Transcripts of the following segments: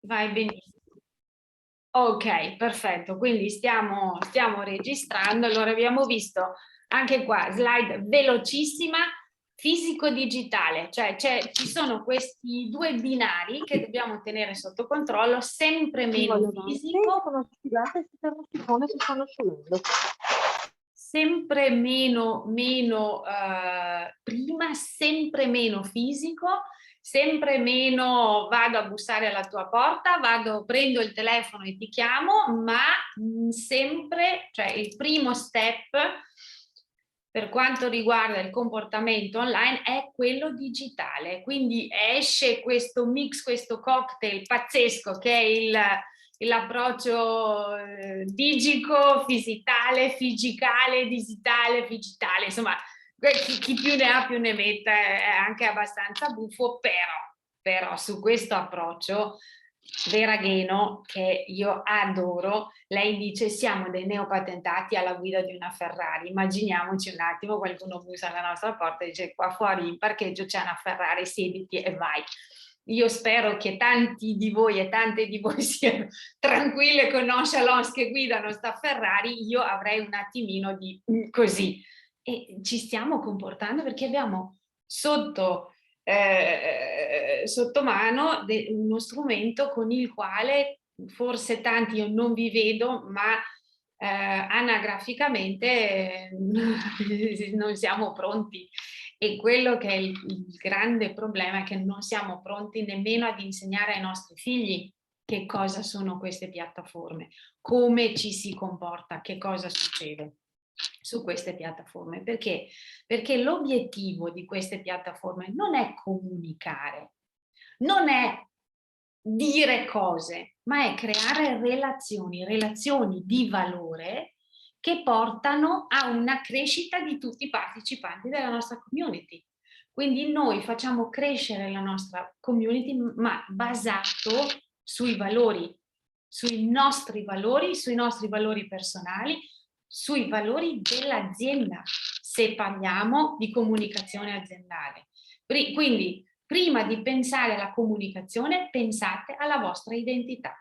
Vai benissimo. Ok, perfetto, quindi stiamo registrando. Allora abbiamo visto anche qua, slide velocissima, fisico-digitale, cioè ci sono questi due binari che dobbiamo tenere sotto controllo, sempre meno fisico, sono sfilate e si fermano, si stanno asciugando. sempre meno prima, sempre meno fisico, sempre meno vado a bussare alla tua porta, prendo il telefono e ti chiamo, ma sempre, cioè il primo step per quanto riguarda il comportamento online è quello digitale, quindi esce questo mix, questo cocktail pazzesco che è l'approccio digico, fisicale, digitale, insomma, chi più ne ha più ne metta, è anche abbastanza buffo, però su questo approccio Vera Gheno, che io adoro, lei dice siamo dei neopatentati alla guida di una Ferrari. Immaginiamoci un attimo, qualcuno bussa alla nostra porta e dice qua fuori in parcheggio c'è una Ferrari, siediti e vai. Io spero che tanti di voi e tante di voi siano tranquille con nonchalance che guidano sta Ferrari, io avrei un attimino di così. E ci stiamo comportando perché abbiamo sotto mano uno strumento con il quale forse tanti io non vi vedo, ma anagraficamente non siamo pronti. E quello che è il grande problema è che non siamo pronti nemmeno ad insegnare ai nostri figli che cosa sono queste piattaforme, come ci si comporta, che cosa succede su queste piattaforme. Perché? Perché l'obiettivo di queste piattaforme non è comunicare, non è dire cose, ma è creare relazioni di valore che portano a una crescita di tutti i partecipanti della nostra community. Quindi noi facciamo crescere la nostra community, ma basato sui valori, sui nostri valori personali, sui valori dell'azienda, se parliamo di comunicazione aziendale. Quindi, prima di pensare alla comunicazione, pensate alla vostra identità.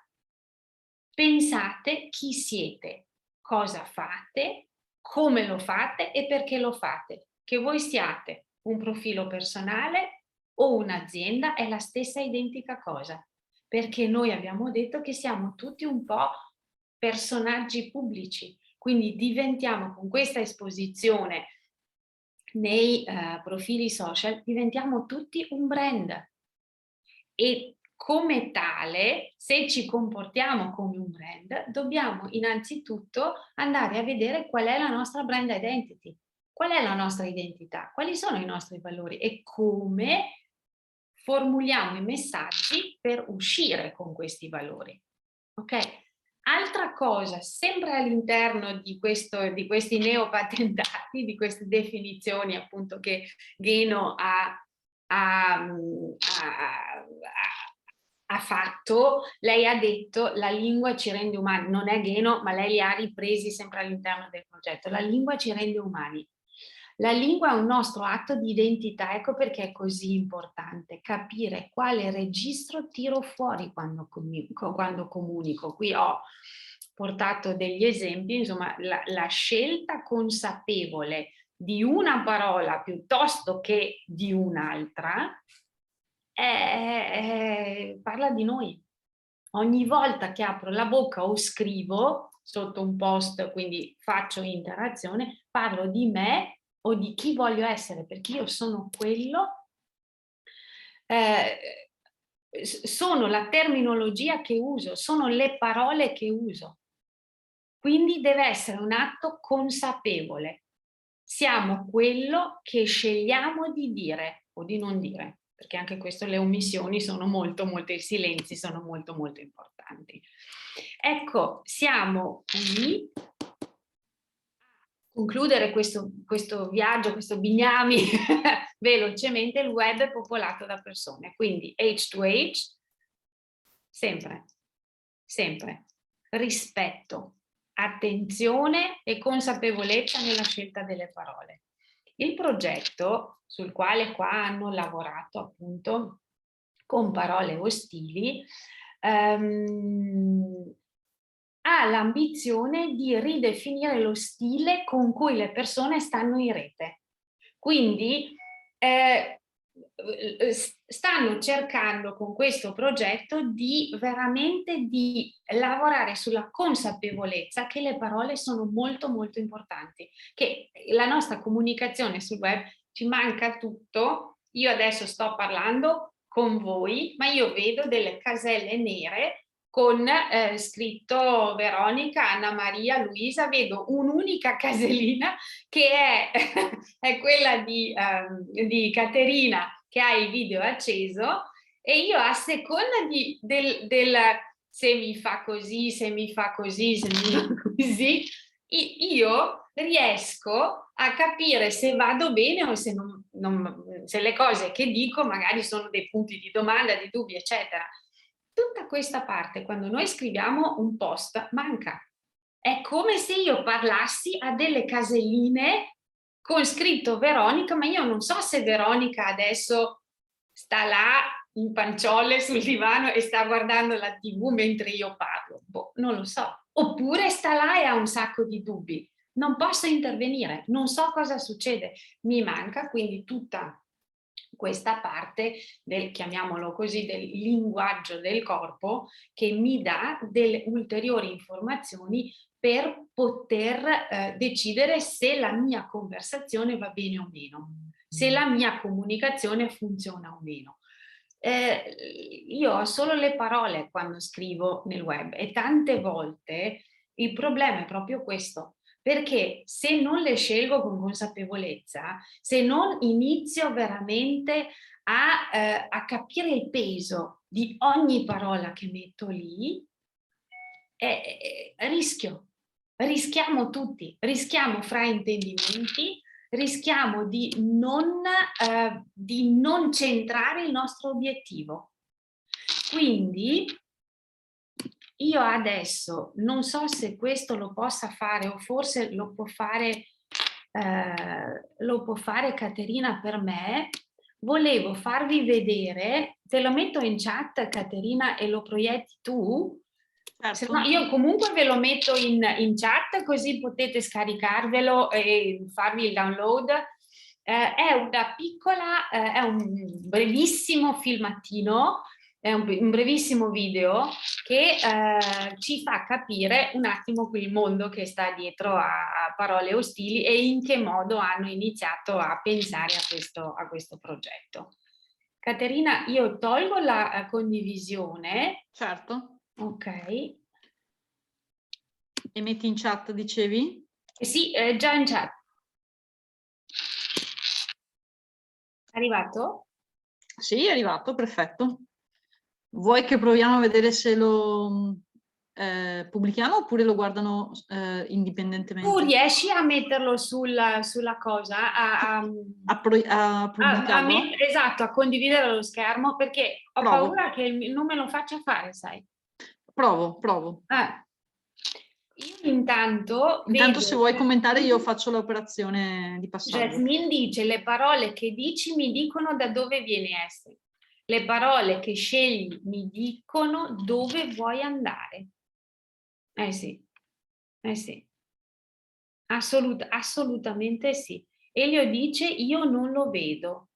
Pensate chi siete, cosa fate, come lo fate e perché lo fate. Che voi siate un profilo personale o un'azienda è la stessa identica cosa, perché noi abbiamo detto che siamo tutti un po' personaggi pubblici, quindi diventiamo con questa esposizione nei profili social, diventiamo tutti un brand e come tale, se ci comportiamo come un brand, dobbiamo innanzitutto andare a vedere qual è la nostra brand identity, qual è la nostra identità, quali sono i nostri valori e come formuliamo i messaggi per uscire con questi valori. Ok? Altra cosa, sempre all'interno di questi neopatentati, di queste definizioni appunto che Gheno ha fatto, lei ha detto la lingua ci rende umani, non è Gheno, ma lei li ha ripresi sempre all'interno del progetto, la lingua ci rende umani. La lingua è un nostro atto di identità, ecco perché è così importante capire quale registro tiro fuori quando comunico. Qui ho portato degli esempi, insomma, la scelta consapevole di una parola piuttosto che di un'altra parla di noi. Ogni volta che apro la bocca o scrivo sotto un post, quindi faccio interazione, parlo di me o di chi voglio essere, perché io sono quello, sono la terminologia che uso, sono le parole che uso. Quindi deve essere un atto consapevole. Siamo quello che scegliamo di dire o di non dire, perché anche questo le omissioni sono molto, i silenzi sono molto, importanti. Ecco, siamo qui a concludere questo viaggio, questo bignami velocemente. Il web è popolato da persone, quindi age to age, sempre, rispetto, attenzione e consapevolezza nella scelta delle parole. Il progetto sul quale qua hanno lavorato appunto con parole ostili ha l'ambizione di ridefinire lo stile con cui le persone stanno in rete. Quindi stanno cercando con questo progetto di veramente di lavorare sulla consapevolezza che le parole sono molto molto importanti, che la nostra comunicazione sul web ci manca tutto. Io adesso sto parlando con voi, ma io vedo delle caselle nere con scritto Veronica, Anna Maria, Luisa, vedo un'unica casellina che è quella di Caterina, che ha il video acceso, e io a seconda del se mi fa così, se mi fa così, se mi fa così, io riesco a capire se vado bene o se, se le cose che dico magari sono dei punti di domanda, di dubbi, eccetera. Tutta questa parte, quando noi scriviamo un post, manca. È come se io parlassi a delle caselline con scritto Veronica, ma io non so se Veronica adesso sta là in panciolle sul divano e sta guardando la TV mentre io parlo. Boh, non lo so. Oppure sta là e ha un sacco di dubbi. Non posso intervenire, non so cosa succede. Mi manca quindi tutta questa parte del, chiamiamolo così, del linguaggio del corpo che mi dà delle ulteriori informazioni per poter decidere se la mia conversazione va bene o meno, se la mia comunicazione funziona o meno. Io ho solo le parole quando scrivo nel web e tante volte il problema è proprio questo, perché se non le scelgo con consapevolezza, se non inizio veramente a capire il peso di ogni parola che metto lì, rischiamo tutti, rischiamo fraintendimenti, rischiamo di non centrare il nostro obiettivo. Quindi io adesso non so se questo lo possa fare o forse lo può fare Caterina per me. Volevo farvi vedere, te lo metto in chat Caterina e lo proietti tu. Certo. Se no, io comunque ve lo metto in chat così potete scaricarvelo e farvi il download. È una piccola, è un brevissimo filmatino, è un brevissimo video che ci fa capire un attimo il mondo che sta dietro a Parole Ostili e in che modo hanno iniziato a pensare a questo progetto. Caterina, io tolgo la condivisione. Certo. Ok. E metti in chat, dicevi? Sì, già in chat. È arrivato? Sì, è arrivato, perfetto. Vuoi che proviamo a vedere se lo pubblichiamo oppure lo guardano indipendentemente? Tu riesci a metterlo sulla cosa? A pubblicarlo? Esatto, a condividere lo schermo, perché ho paura che non me lo faccia fare, sai? Provo. Io intanto vedo, se vuoi commentare io faccio l'operazione di passaggio. Jasmine dice: le parole che dici mi dicono da dove vieni essere. Le parole che scegli mi dicono dove vuoi andare. Sì. Assolutamente sì. Elio dice: io non lo vedo.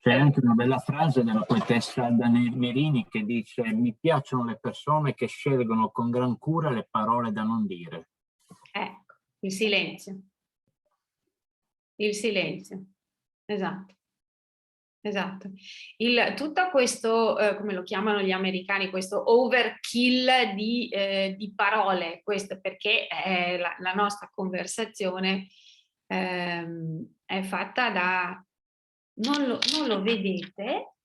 C'è anche una bella frase della poetessa Alda Merini che dice: mi piacciono le persone che scelgono con gran cura le parole da non dire. Ecco, il silenzio. Il silenzio. Esatto. Tutto questo, come lo chiamano gli americani, questo overkill di parole, questo perché la nostra conversazione è fatta da... Non lo vedete?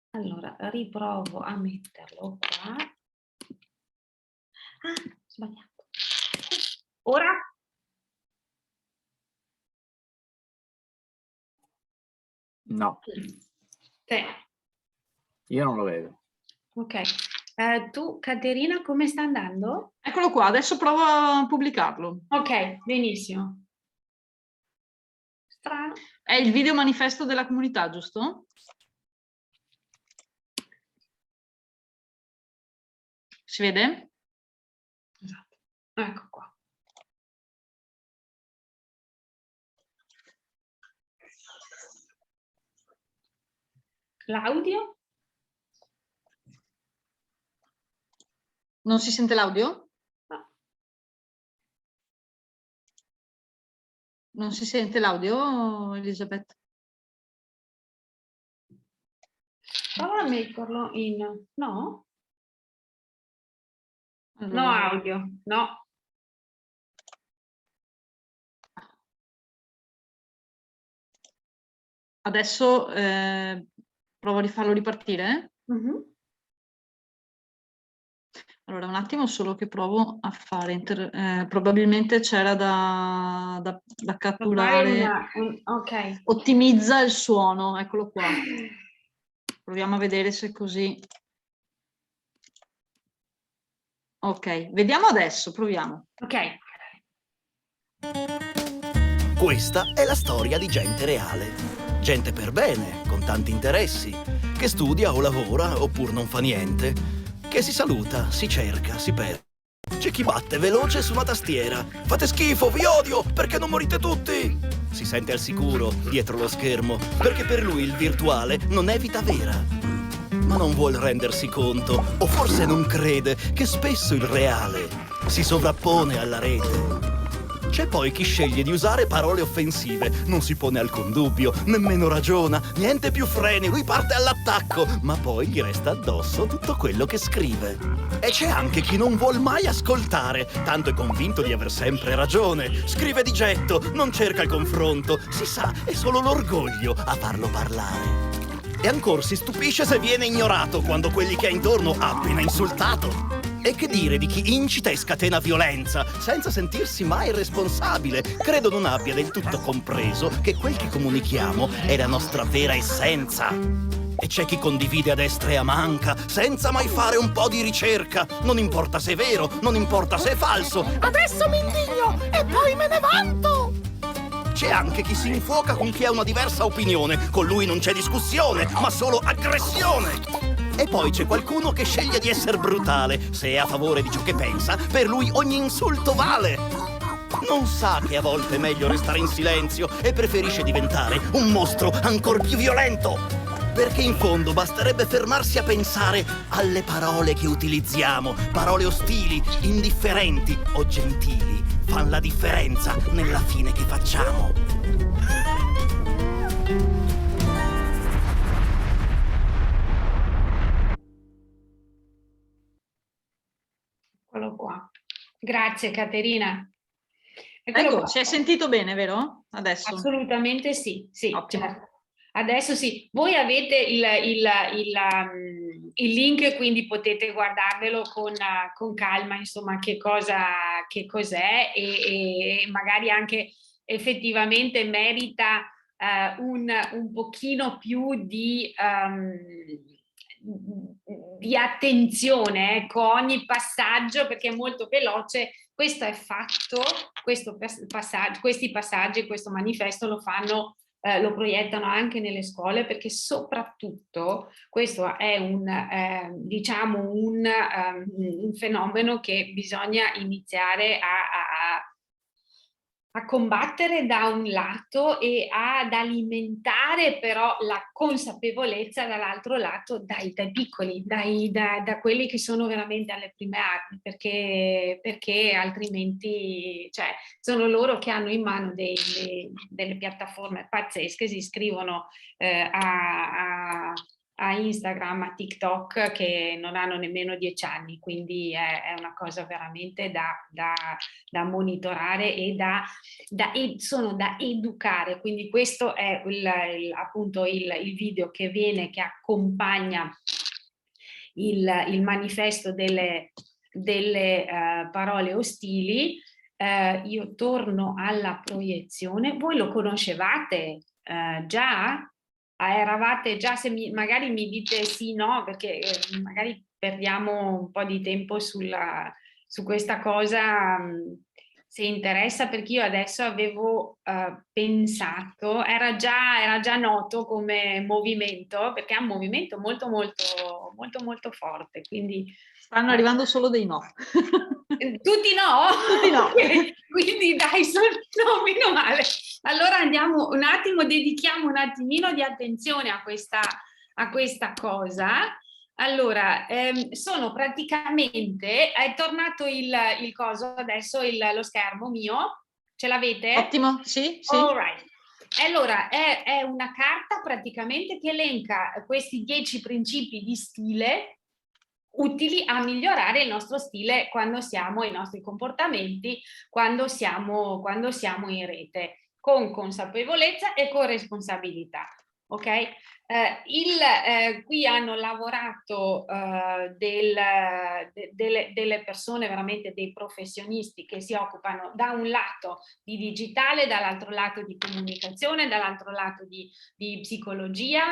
Allora, riprovo a metterlo qua. Ah, sbagliato. Ora? No. Sì. Io non lo vedo. Ok. Tu, Caterina, come sta andando? Eccolo qua, adesso provo a pubblicarlo. Ok, benissimo. Strano. È il video manifesto della comunità, giusto? Si vede? Esatto. Ecco qua. L'audio? Non si sente l'audio? No. Non si sente l'audio, Elisabetta? Prova a metterlo in... No? No Allora, audio, no. adesso provo a rifarlo ripartire. Mhm. Allora, un attimo solo che provo a fare, probabilmente c'era da catturare, ok. ottimizza il suono, eccolo qua. Proviamo a vedere se così. Ok, vediamo adesso, proviamo. Ok. Questa è la storia di gente reale. Gente per bene, con tanti interessi, che studia o lavora oppure non fa niente, che si saluta, si cerca, si perde. C'è chi batte veloce su una tastiera. Fate schifo, vi odio, perché non morite tutti? Si sente al sicuro dietro lo schermo, perché per lui il virtuale non è vita vera. Ma non vuol rendersi conto, o forse non crede, che spesso il reale si sovrappone alla rete. C'è poi chi sceglie di usare parole offensive, non si pone alcun dubbio, nemmeno ragiona, niente più freni, lui parte all'attacco, ma poi gli resta addosso tutto quello che scrive. E c'è anche chi non vuol mai ascoltare, tanto è convinto di aver sempre ragione, scrive di getto, non cerca il confronto, si sa, è solo l'orgoglio a farlo parlare. E ancora si stupisce se viene ignorato quando quelli che ha intorno ha appena insultato. E che dire di chi incita e scatena violenza, senza sentirsi mai responsabile? Credo non abbia del tutto compreso che quel che comunichiamo è la nostra vera essenza. E c'è chi condivide a destra e a manca, senza mai fare un po' di ricerca. Non importa se è vero, non importa se è falso. Adesso mi indigno e poi me ne vanto! C'è anche chi si infuoca con chi ha una diversa opinione. Con lui non c'è discussione, ma solo aggressione. E poi c'è qualcuno che sceglie di essere brutale. Se è a favore di ciò che pensa, per lui ogni insulto vale. Non sa che a volte è meglio restare in silenzio e preferisce diventare un mostro ancor più violento. Perché in fondo basterebbe fermarsi a pensare alle parole che utilizziamo. Parole ostili, indifferenti o gentili fanno la differenza nella fine che facciamo. Eccolo qua. Grazie Caterina. Ecco, si è sentito bene, vero? Adesso? Assolutamente sì, sì. Ottimo. Certo. Adesso sì, voi avete il link, quindi potete guardarvelo con calma, insomma, che cos'è e magari anche effettivamente merita un pochino più di attenzione, ecco, ogni passaggio, perché è molto veloce. Questo è fatto, questi passaggi, questo manifesto lo fanno, lo proiettano anche nelle scuole, perché soprattutto questo è diciamo un fenomeno che bisogna iniziare a combattere da un lato e ad alimentare però la consapevolezza dall'altro lato dai piccoli, da quelli che sono veramente alle prime armi, perché altrimenti, cioè, sono loro che hanno in mano delle piattaforme pazzesche, si iscrivono a Instagram, a TikTok, che non hanno nemmeno 10 anni, quindi è una cosa veramente da monitorare e sono da educare. Quindi questo è appunto il video che accompagna il manifesto delle parole ostili. Io torno alla proiezione. Voi lo conoscevate già? Eravate già, magari mi dite sì, no, perché magari perdiamo un po' di tempo su questa cosa. se interessa, perché io adesso avevo pensato, era già noto come movimento, perché è un movimento molto molto molto molto forte, quindi Stanno arrivando solo dei no. tutti no? Tutti no. Quindi dai, no, meno male. Allora andiamo un attimo, dedichiamo un attimino di attenzione a questa cosa. Allora, sono praticamente, è tornato il coso adesso, lo schermo mio, ce l'avete? Ottimo, sì, sì. All right. Allora, è una carta praticamente che elenca questi 10 principi di stile utili a migliorare il nostro stile quando siamo, i nostri comportamenti, quando siamo in rete, con consapevolezza e con responsabilità. Ok? Qui hanno lavorato delle persone, veramente dei professionisti che si occupano da un lato di digitale, dall'altro lato di comunicazione, dall'altro lato di psicologia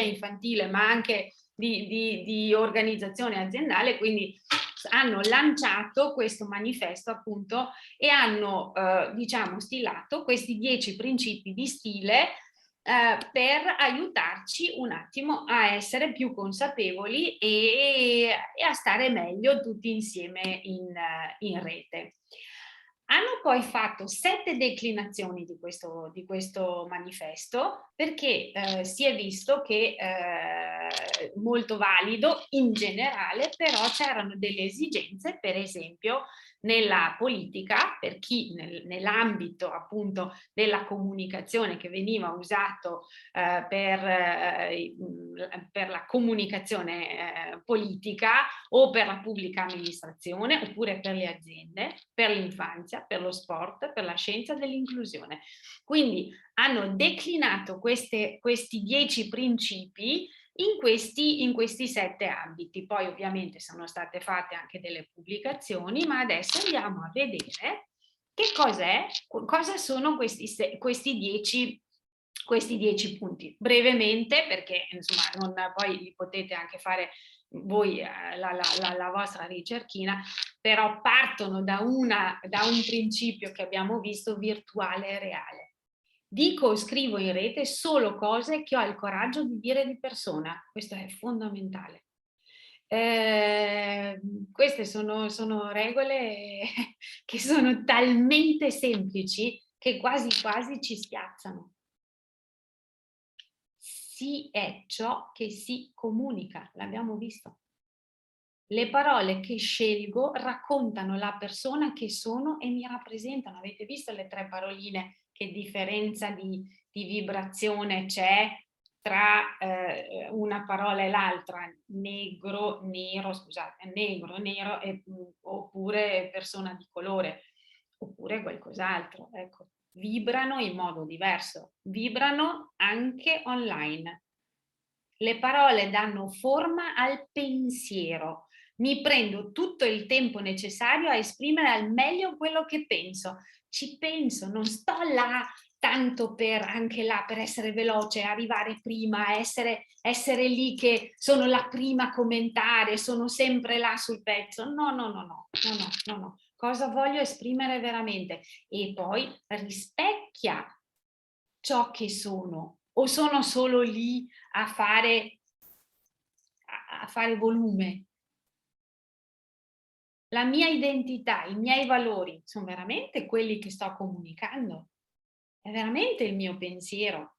infantile, ma anche di organizzazione aziendale, quindi hanno lanciato questo manifesto appunto e hanno diciamo stilato questi 10 principi di stile per aiutarci un attimo a essere più consapevoli e a stare meglio tutti insieme in rete. Hanno poi fatto 7 declinazioni di questo manifesto perché si è visto che molto valido in generale, però c'erano delle esigenze, per esempio nella politica, per chi nell'ambito appunto della comunicazione che veniva usato per la comunicazione politica o per la pubblica amministrazione oppure per le aziende, per l'infanzia, per lo sport, per la scienza dell'inclusione. Quindi hanno declinato questi 10 principi in questi 7 ambiti. Poi ovviamente sono state fatte anche delle pubblicazioni, ma adesso andiamo a vedere che cosa sono questi 10 punti. Brevemente, perché insomma poi li potete anche fare voi la vostra ricerchina, però partono da un principio che abbiamo visto, virtuale e reale. Dico o scrivo in rete solo cose che ho il coraggio di dire di persona. Questo è fondamentale. Queste sono regole che sono talmente semplici che quasi quasi ci spiazzano. Si è ciò che si comunica, l'abbiamo visto. Le parole che scelgo raccontano la persona che sono e mi rappresentano. Avete visto le 3 paroline? Che differenza di vibrazione c'è tra una parola e l'altra? Negro, nero, scusate, negro, nero, oppure persona di colore, oppure qualcos'altro. Ecco, vibrano in modo diverso, vibrano anche online. Le parole danno forma al pensiero. Mi prendo tutto il tempo necessario a esprimere al meglio quello che penso. Ci penso, non sto là tanto per essere veloce, arrivare prima, essere lì che sono la prima a commentare, sono sempre là sul pezzo. No. Cosa voglio esprimere veramente? E poi rispecchia ciò che sono, o sono solo lì a fare volume. La mia identità, i miei valori sono veramente quelli che sto comunicando? È veramente il mio pensiero?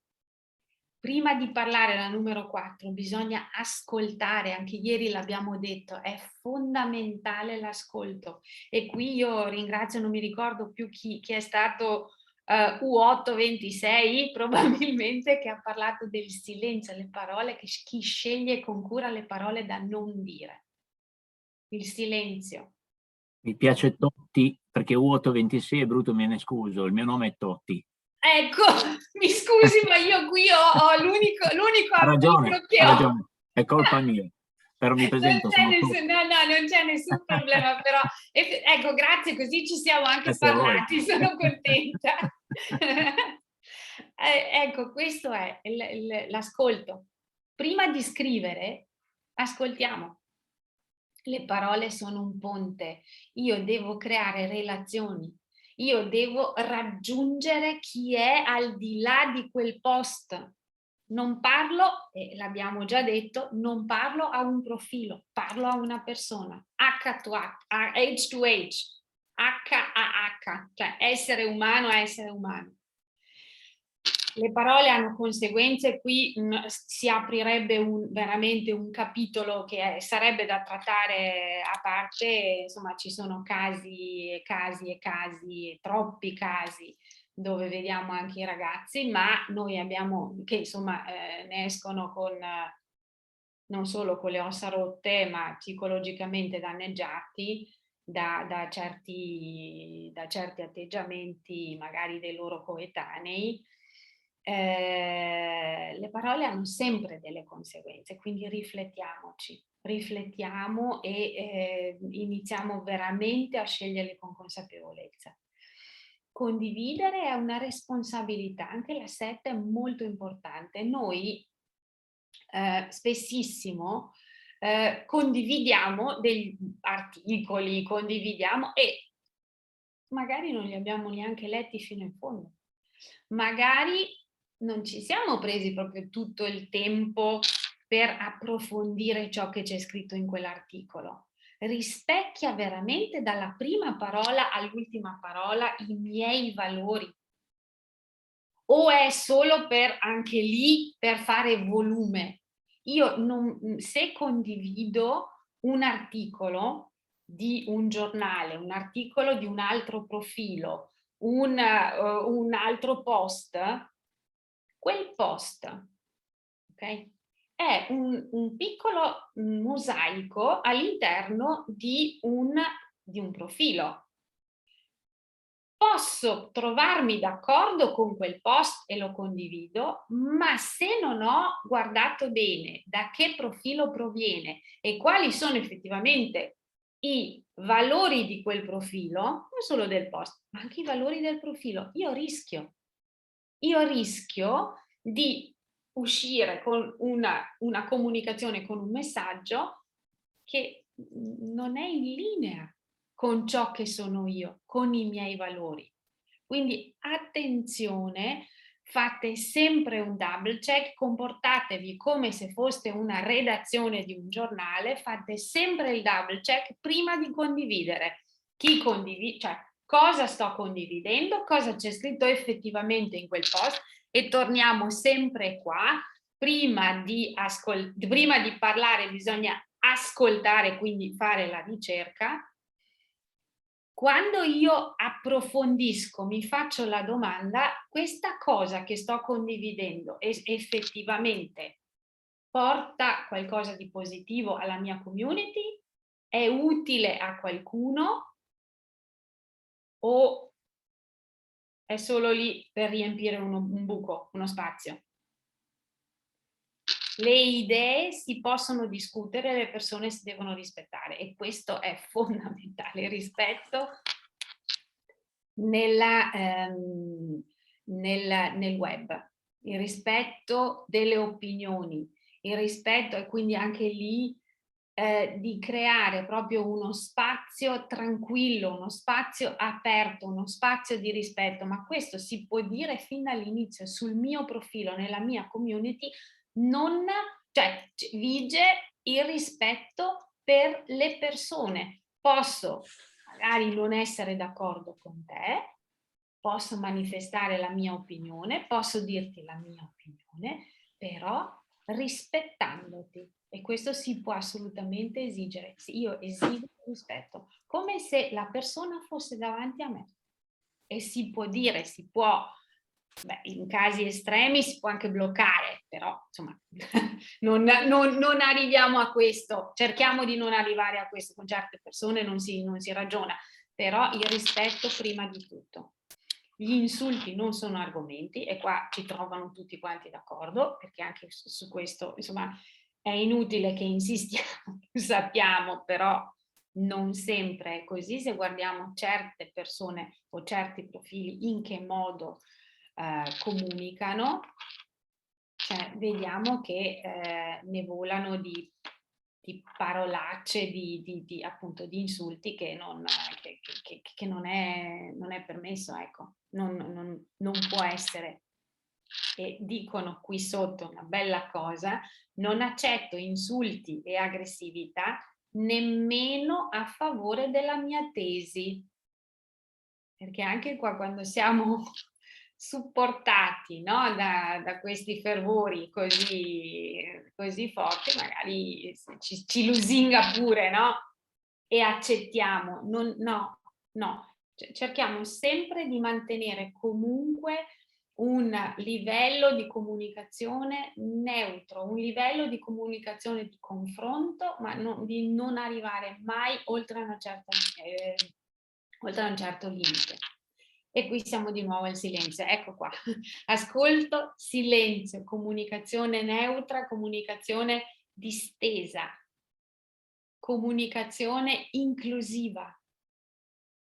Prima di parlare, la numero 4, bisogna ascoltare, anche ieri l'abbiamo detto, è fondamentale l'ascolto. E qui io ringrazio, non mi ricordo più chi è stato U826 probabilmente, che ha parlato del silenzio, le parole, che chi sceglie con cura le parole da non dire. Il silenzio. Mi piace Totti perché U826 è brutto, me ne scuso, il mio nome è Totti. Ecco, mi scusi, ma io qui ho l'unico arbitro che ho. Ha ragione, è colpa mia. Però mi presento, non c'è nessun problema, però ecco, grazie, così ci siamo anche parlati, sono contenta. Ecco, questo è l'ascolto. Prima di scrivere, ascoltiamo. Le parole sono un ponte, io devo creare relazioni, io devo raggiungere chi è al di là di quel post. Non parlo, e l'abbiamo già detto, non parlo a un profilo, parlo a una persona, H to H, H to H, H a H, cioè essere umano a essere umano. Le parole hanno conseguenze, qui si aprirebbe veramente un capitolo che sarebbe da trattare a parte, insomma ci sono casi e casi e casi, troppi casi, dove vediamo anche i ragazzi, ma noi abbiamo, che insomma ne escono con, non solo con le ossa rotte, ma psicologicamente danneggiati da certi atteggiamenti magari dei loro coetanei. Le parole hanno sempre delle conseguenze, quindi riflettiamo e iniziamo veramente a sceglierle con consapevolezza. Condividere è una responsabilità, anche la 7 è molto importante. Noi spessissimo condividiamo degli articoli, condividiamo e magari non li abbiamo neanche letti fino in fondo. Magari non ci siamo presi proprio tutto il tempo per approfondire ciò che c'è scritto in quell'articolo. Rispecchia veramente dalla prima parola all'ultima parola i miei valori? O è solo per, anche lì, per fare volume? Io se condivido un articolo di un giornale, un articolo di un altro profilo, un altro post, quel post, ok? È un piccolo mosaico all'interno di un profilo. Posso trovarmi d'accordo con quel post e lo condivido, ma se non ho guardato bene da che profilo proviene e quali sono effettivamente i valori di quel profilo, non solo del post, ma anche i valori del profilo, io rischio di uscire con una comunicazione, con un messaggio che non è in linea con ciò che sono io, con i miei valori. Quindi attenzione, fate sempre un double check, comportatevi come se foste una redazione di un giornale, fate sempre il double check prima di condividere. Cioè cosa sto condividendo, cosa c'è scritto effettivamente in quel post, e torniamo sempre qua, prima di parlare bisogna ascoltare, quindi fare la ricerca. Quando io approfondisco, mi faccio la domanda, questa cosa che sto condividendo effettivamente porta qualcosa di positivo alla mia community? È utile a qualcuno? O è solo lì per riempire un buco, uno spazio? Le idee si possono discutere, le persone si devono rispettare e questo è fondamentale, rispetto nel web, il rispetto delle opinioni, il rispetto, e quindi anche lì di creare proprio uno spazio tranquillo, uno spazio aperto, uno spazio di rispetto, ma questo si può dire fin dall'inizio sul mio profilo, nella mia community, cioè vige il rispetto per le persone. Posso magari non essere d'accordo con te, posso manifestare la mia opinione, posso dirti la mia opinione, però rispettandoti, e questo si può assolutamente esigere. Io esigo rispetto, come se la persona fosse davanti a me, e si può dire, in casi estremi si può anche bloccare, però insomma non arriviamo a questo, cerchiamo di non arrivare a questo, con certe persone non si ragiona, però il rispetto prima di tutto. Gli insulti non sono argomenti, e qua ci trovano tutti quanti d'accordo, perché anche su questo insomma è inutile che insistiamo, sappiamo, però non sempre è così. Se guardiamo certe persone o certi profili in che modo comunicano, cioè, vediamo che ne volano di parolacce, appunto di insulti che non è permesso, ecco, non può essere. E dicono qui sotto una bella cosa: non accetto insulti e aggressività nemmeno a favore della mia tesi. Perché anche qua, quando siamo supportati, no, da questi fervori così forti, magari ci lusinga pure, no? E accettiamo. No. Cerchiamo sempre di mantenere comunque un livello di comunicazione neutro, un livello di comunicazione di confronto, ma di non arrivare mai oltre un certo limite. E qui siamo di nuovo al silenzio, ecco qua. Ascolto, silenzio, comunicazione neutra, comunicazione distesa, comunicazione inclusiva.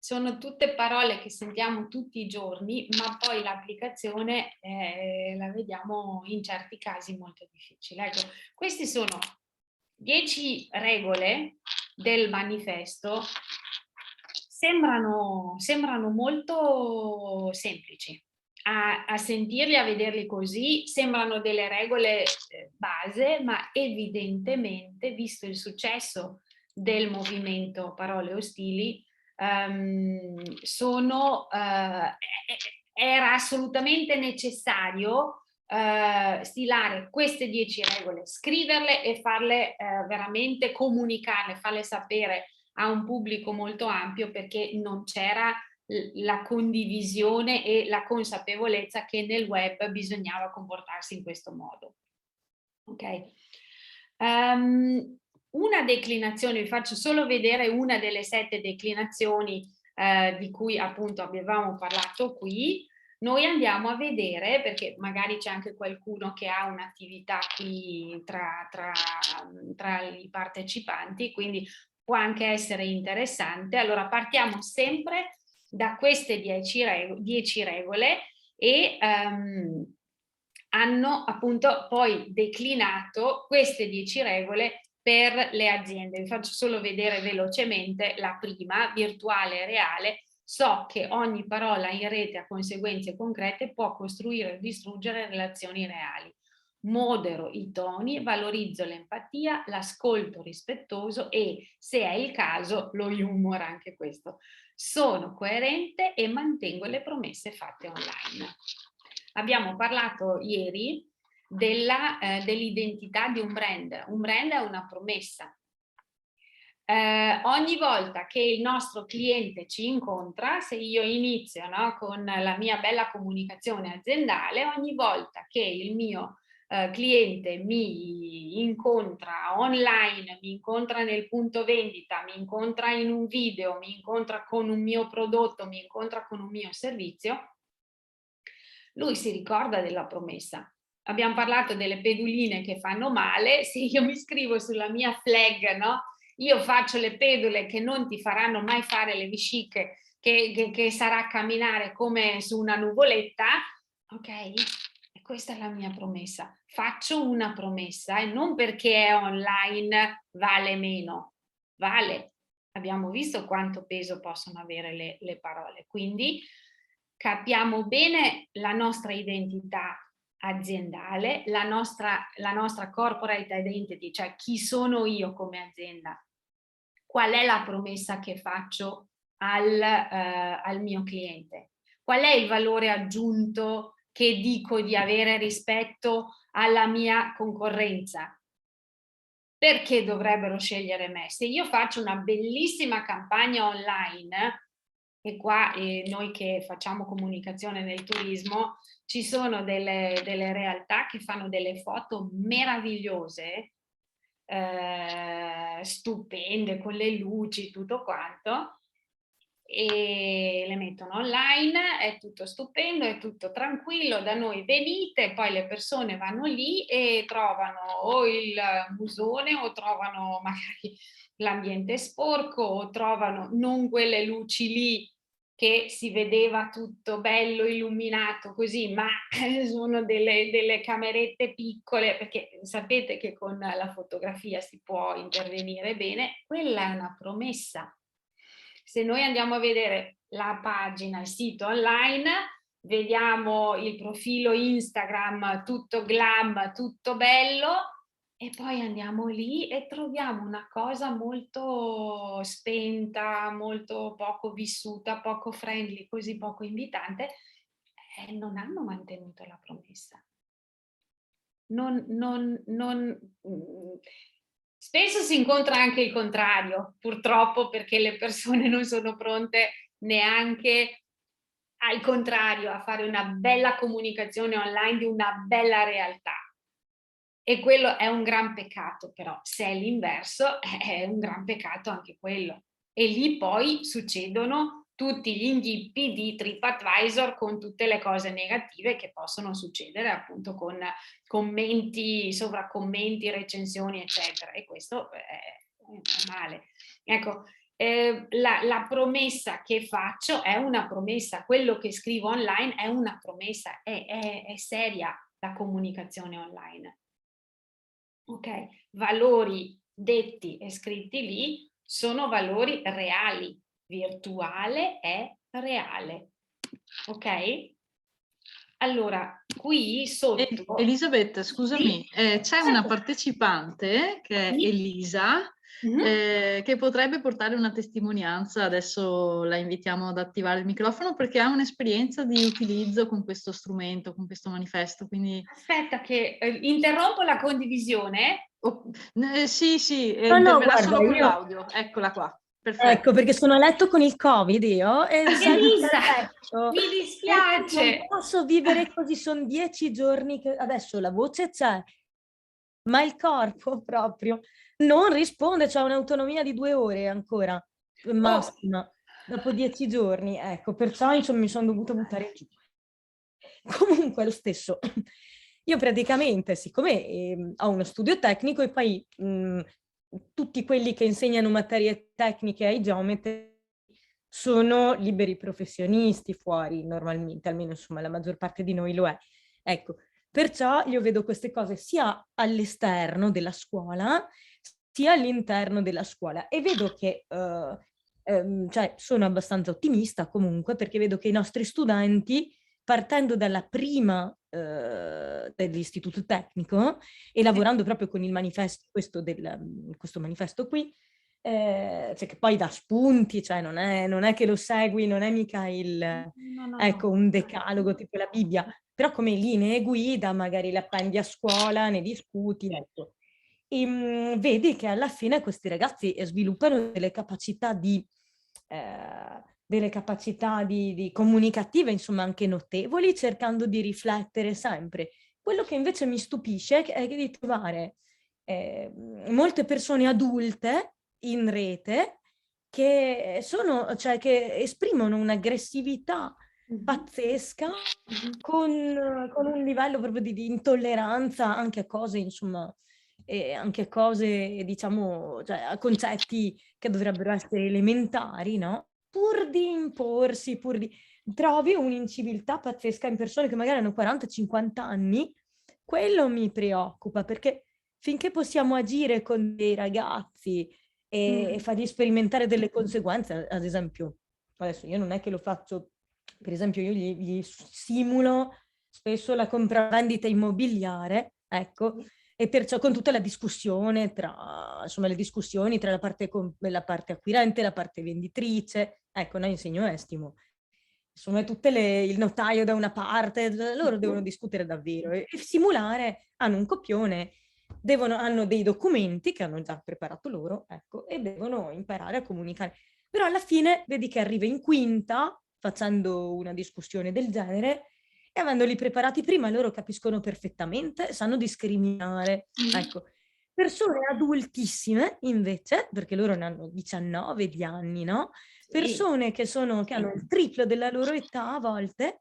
Sono tutte parole che sentiamo tutti i giorni, ma poi l'applicazione la vediamo in certi casi molto difficile. Ecco, queste sono 10 regole del manifesto. Sembrano molto semplici. A sentirli, a vederli così, sembrano delle regole base, ma evidentemente, visto il successo del movimento Parole Ostili, era assolutamente necessario stilare queste 10 regole, scriverle e farle veramente comunicarle, farle sapere a un pubblico molto ampio, perché non c'era la condivisione e la consapevolezza che nel web bisognava comportarsi in questo modo. Ok? Una declinazione, vi faccio solo vedere una delle 7 declinazioni di cui appunto avevamo parlato qui. Noi andiamo a vedere, perché magari c'è anche qualcuno che ha un'attività qui tra i partecipanti, quindi può anche essere interessante. Allora partiamo sempre da queste 10 regole e hanno appunto poi declinato queste 10 regole per le aziende. Vi faccio solo vedere velocemente la prima: virtuale e reale. So che ogni parola in rete ha conseguenze concrete, può costruire o distruggere relazioni reali. Modero i toni, valorizzo l'empatia, l'ascolto rispettoso e, se è il caso, lo humor, anche questo. Sono coerente e mantengo le promesse fatte online. Abbiamo parlato ieri dell'identità di un brand. Un brand è una promessa. Ogni volta che il nostro cliente ci incontra, se io inizio, no, con la mia bella comunicazione aziendale, ogni volta che il mio cliente mi incontra online, mi incontra nel punto vendita, mi incontra in un video, mi incontra con un mio prodotto, mi incontra con un mio servizio, lui si ricorda della promessa. Abbiamo parlato delle peduline che fanno male. Se io mi scrivo sulla mia flag, no? Io faccio le pedule che non ti faranno mai fare le vesciche, che sarà camminare come su una nuvoletta, ok? E questa è la mia promessa. Faccio una promessa e non perché è online vale meno, vale. Abbiamo visto quanto peso possono avere le parole, quindi capiamo bene la nostra identità aziendale, la nostra corporate identity, cioè chi sono io come azienda, qual è la promessa che faccio al mio cliente, qual è il valore aggiunto che dico di avere rispetto alla mia concorrenza, perché dovrebbero scegliere me. Se io faccio una bellissima campagna online, e qua noi che facciamo comunicazione nel turismo, ci sono delle realtà che fanno delle foto meravigliose, stupende, con le luci, tutto quanto, e le mettono online, è tutto stupendo, è tutto tranquillo, da noi venite, poi le persone vanno lì e trovano o il musone o trovano magari l'ambiente sporco o trovano non quelle luci lì che si vedeva tutto bello illuminato così, ma sono delle camerette piccole, perché sapete che con la fotografia si può intervenire bene, quella è una promessa. Se noi andiamo a vedere la pagina, il sito online, vediamo il profilo Instagram tutto glam, tutto bello, e poi andiamo lì e troviamo una cosa molto spenta, molto poco vissuta, poco friendly, così poco invitante, e non hanno mantenuto la promessa. Spesso si incontra anche il contrario, purtroppo, perché le persone non sono pronte neanche al contrario a fare una bella comunicazione online di una bella realtà. E quello è un gran peccato, però se è l'inverso è un gran peccato anche quello. E lì poi succedono tutti gli inghippi di TripAdvisor con tutte le cose negative che possono succedere appunto con commenti, sovracommenti, recensioni, eccetera. E questo è male. Ecco, la promessa che faccio è una promessa, quello che scrivo online è una promessa, è seria la comunicazione online. Ok, valori detti e scritti lì sono valori reali, virtuale è reale, ok? Allora, qui sotto... Elisabetta, scusami, Sì? c'è una partecipante che è Sì. Elisa, che potrebbe portare una testimonianza. Adesso la invitiamo ad attivare il microfono perché ha un'esperienza di utilizzo con questo strumento, con questo manifesto. Quindi... Aspetta che interrompo la condivisione. sì, No, interverrà guarda, solo con io... l'audio. Eccola qua, perfetto. Ecco, perché sono a letto con il Covid io e Elisa, letto. mi dispiace. Non posso vivere così, sono 10 giorni che adesso la voce c'è, ma il corpo proprio non risponde, c'è un'autonomia di 2 ore ancora, massima, dopo 10 giorni, ecco, perciò insomma, mi sono dovuta buttare giù. Comunque lo stesso, io praticamente, siccome ho uno studio tecnico e poi tutti quelli che insegnano materie tecniche ai geometri sono liberi professionisti fuori normalmente, almeno insomma la maggior parte di noi lo è. Ecco, perciò io vedo queste cose sia all'esterno della scuola sia all'interno della scuola e vedo che cioè, sono abbastanza ottimista comunque perché vedo che i nostri studenti, partendo dalla prima dell'istituto tecnico e lavorando proprio con il manifesto, questo manifesto qui, cioè che poi dà spunti, cioè non è che lo segui, non è mica ecco, un decalogo tipo la Bibbia, però come linee guida magari le apprendi a scuola, ne discuti, ecco. E vedi che alla fine questi ragazzi sviluppano delle capacità di comunicative, insomma, anche notevoli, cercando di riflettere sempre. Quello che invece mi stupisce è di trovare molte persone adulte in rete che che esprimono un'aggressività pazzesca con un livello proprio di intolleranza anche a cose, insomma, anche a cose, diciamo, cioè a concetti che dovrebbero essere elementari, no? Pur di imporsi, trovi un'inciviltà pazzesca in persone che magari hanno 40-50 anni, quello mi preoccupa, perché finché possiamo agire con dei ragazzi e fargli sperimentare delle conseguenze, ad esempio, adesso io non è che lo faccio, per esempio io gli simulo spesso la compravendita immobiliare, ecco, e perciò con tutta la discussione insomma, le discussioni tra la parte acquirente e la parte venditrice, ecco, noi insegno estimo. Insomma, il notaio da una parte, loro devono discutere davvero e simulare, hanno un copione, hanno dei documenti che hanno già preparato loro, ecco, e devono imparare a comunicare. Però alla fine vedi che arriva in quinta, facendo una discussione del genere, e avendoli preparati prima, loro capiscono perfettamente, sanno discriminare. Ecco, persone adultissime, invece, perché loro ne hanno 19 di anni, no? Persone che hanno il triplo della loro età a volte,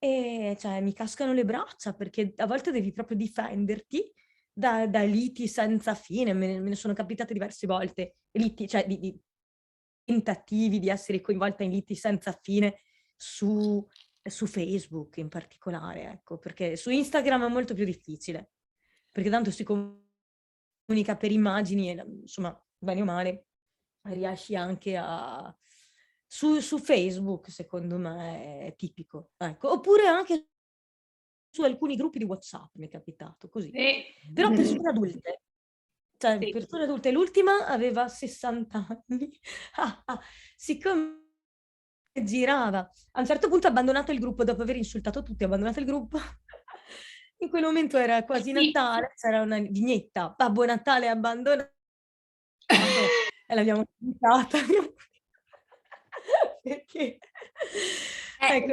e cioè mi cascano le braccia, perché a volte devi proprio difenderti da liti senza fine. Me ne sono capitate diverse volte, liti, cioè di tentativi di essere coinvolta in liti senza fine su Facebook in particolare, ecco, perché su Instagram è molto più difficile, perché tanto si comunica per immagini e insomma, bene o male, riesci anche a... Su Facebook, secondo me, è tipico, ecco, oppure anche su alcuni gruppi di WhatsApp mi è capitato così. Però persone adulte, cioè persone adulte, l'ultima aveva 60 anni, siccome girava, a un certo punto ha abbandonato il gruppo, dopo aver insultato tutti, ha abbandonato il gruppo. In quel momento era quasi Natale, c'era una vignetta, Babbo Natale abbandonato, e l'abbiamo pubblicata. Perché? Ecco,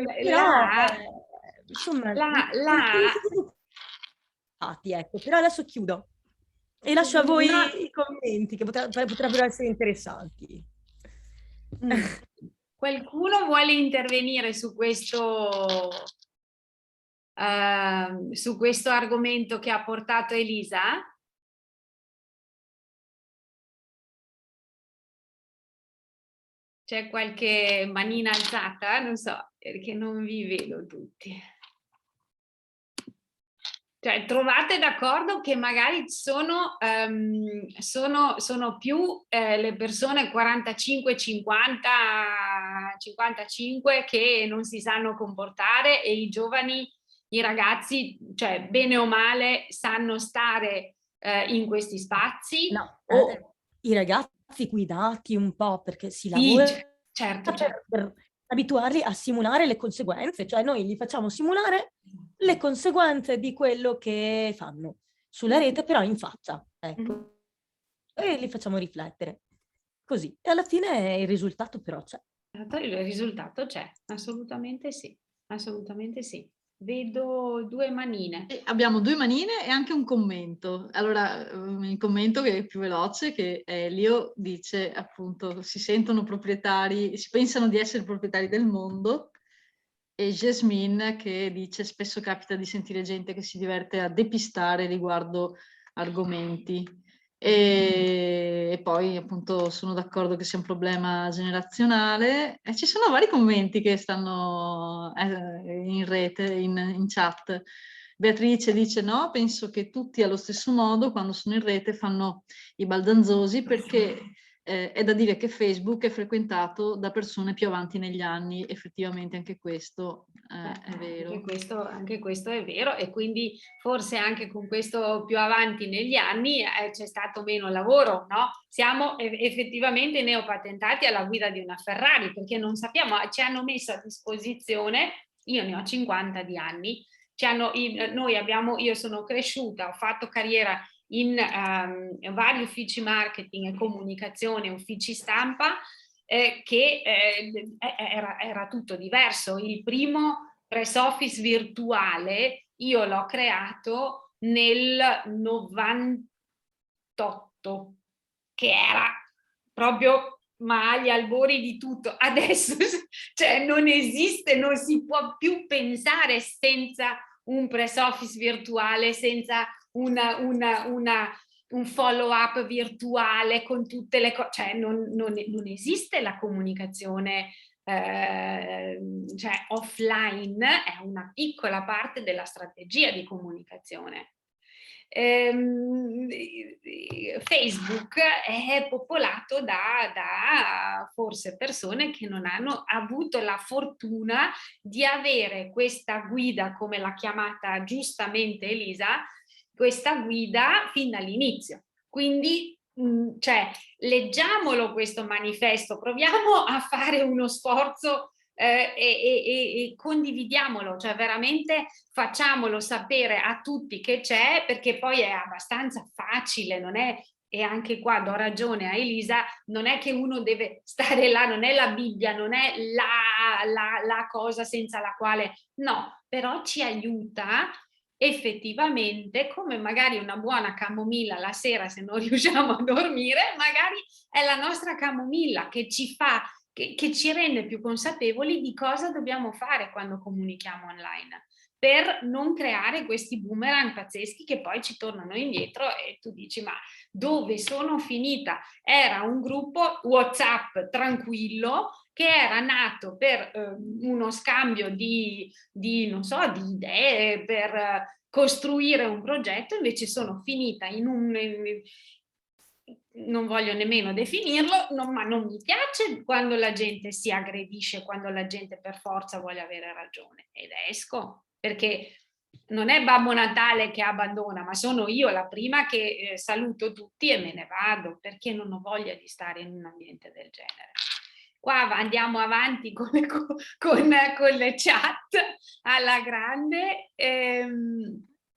insomma, ecco, però adesso chiudo e lascio a voi i commenti che potrebbero essere interessanti. Qualcuno vuole intervenire su questo argomento che ha portato Elisa? C'è qualche manina alzata? Non so, perché non vi vedo tutti. Cioè, trovate d'accordo che magari sono più le persone 45, 50, 55 che non si sanno comportare e i giovani, i ragazzi, cioè bene o male, sanno stare in questi spazi? No, i ragazzi guidati un po' perché si lavora certo. per abituarli a simulare le conseguenze, cioè noi gli facciamo simulare le conseguenze di quello che fanno sulla rete, però in faccia, ecco, e li facciamo riflettere, così, e alla fine il risultato però c'è. Il risultato c'è, assolutamente sì, assolutamente sì. Vedo 2 manine. Abbiamo 2 manine e anche un commento. Allora, il commento che è più veloce, che Elio dice appunto si sentono proprietari, si pensano di essere proprietari del mondo, e Jasmine che dice spesso capita di sentire gente che si diverte a depistare riguardo argomenti. E poi appunto sono d'accordo che sia un problema generazionale e ci sono vari commenti che stanno in rete, in chat. Beatrice dice no, penso che tutti allo stesso modo quando sono in rete fanno i baldanzosi perché è da dire che Facebook è frequentato da persone più avanti negli anni, effettivamente anche questo è vero. Anche questo è vero e quindi forse anche con questo più avanti negli anni c'è stato meno lavoro, no? Siamo effettivamente neopatentati alla guida di una Ferrari perché non sappiamo, ci hanno messo a disposizione, io ne ho 50 di anni, io sono cresciuta, ho fatto carriera in vari uffici marketing e comunicazione, uffici stampa, che era tutto diverso. Il primo press office virtuale io l'ho creato nel 98, che era proprio agli albori di tutto. Adesso cioè, non esiste, non si può più pensare senza un press office virtuale, senza un follow up virtuale con tutte le cose, cioè non esiste la comunicazione cioè offline, è una piccola parte della strategia di comunicazione. Facebook è popolato da forse persone che non hanno avuto la fortuna di avere questa guida, come l'ha chiamata giustamente Elisa, questa guida fin dall'inizio. Quindi cioè, leggiamolo questo manifesto, proviamo a fare uno sforzo e condividiamolo, cioè veramente facciamolo sapere a tutti che c'è, perché poi è abbastanza facile, non è, e anche qua do ragione a Elisa, non è che uno deve stare là, non è la Bibbia, non è la cosa senza la quale, no, però ci aiuta effettivamente, come magari una buona camomilla la sera se non riusciamo a dormire, magari è la nostra camomilla che ci fa, che ci rende più consapevoli di cosa dobbiamo fare quando comunichiamo online, per non creare questi boomerang pazzeschi che poi ci tornano indietro e tu dici ma Dove sono finita? Era un gruppo WhatsApp tranquillo che era nato per uno scambio non so, di idee, per costruire un progetto, invece sono finita in non voglio nemmeno definirlo, ma non mi piace quando la gente si aggredisce, quando la gente per forza vuole avere ragione, ed esco, perché non è Babbo Natale che abbandona, ma sono io la prima che saluto tutti e me ne vado, perché non ho voglia di stare in un ambiente del genere. Qua andiamo avanti con le chat alla grande.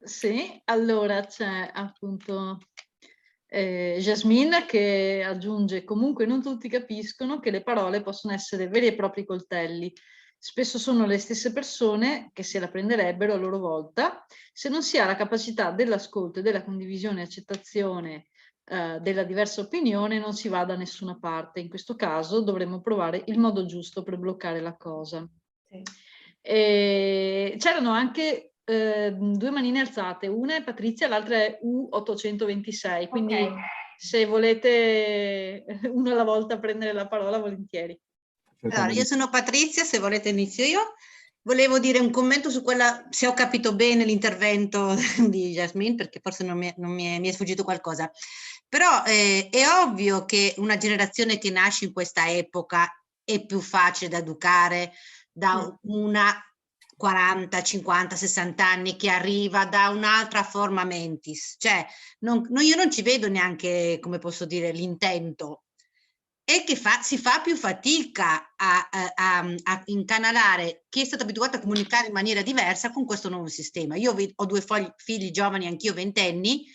Sì, allora c'è appunto Jasmine che aggiunge: comunque non tutti capiscono che le parole possono essere veri e propri coltelli. Spesso sono le stesse persone che se la prenderebbero a loro volta se non si ha la capacità dell'ascolto e della condivisione e accettazione della diversa opinione, non si va da nessuna parte. In questo caso dovremmo provare il modo giusto per bloccare la cosa. Sì. C'erano anche due manine alzate, una è Patrizia, l'altra è U826, quindi okay, se volete uno alla volta prendere la parola, volentieri. Allora, io sono Patrizia, se volete inizio io. Volevo dire un commento su quella, se ho capito bene l'intervento di Jasmine, perché forse mi è sfuggito qualcosa. Però è ovvio che una generazione che nasce in questa epoca è più facile da educare da una 40, 50, 60 anni che arriva da un'altra forma mentis. Cioè, io non ci vedo neanche, come posso dire, l'intento. E che si fa più fatica a incanalare chi è stato abituato a comunicare in maniera diversa con questo nuovo sistema. Io ho due figli giovani, anch'io ventenni,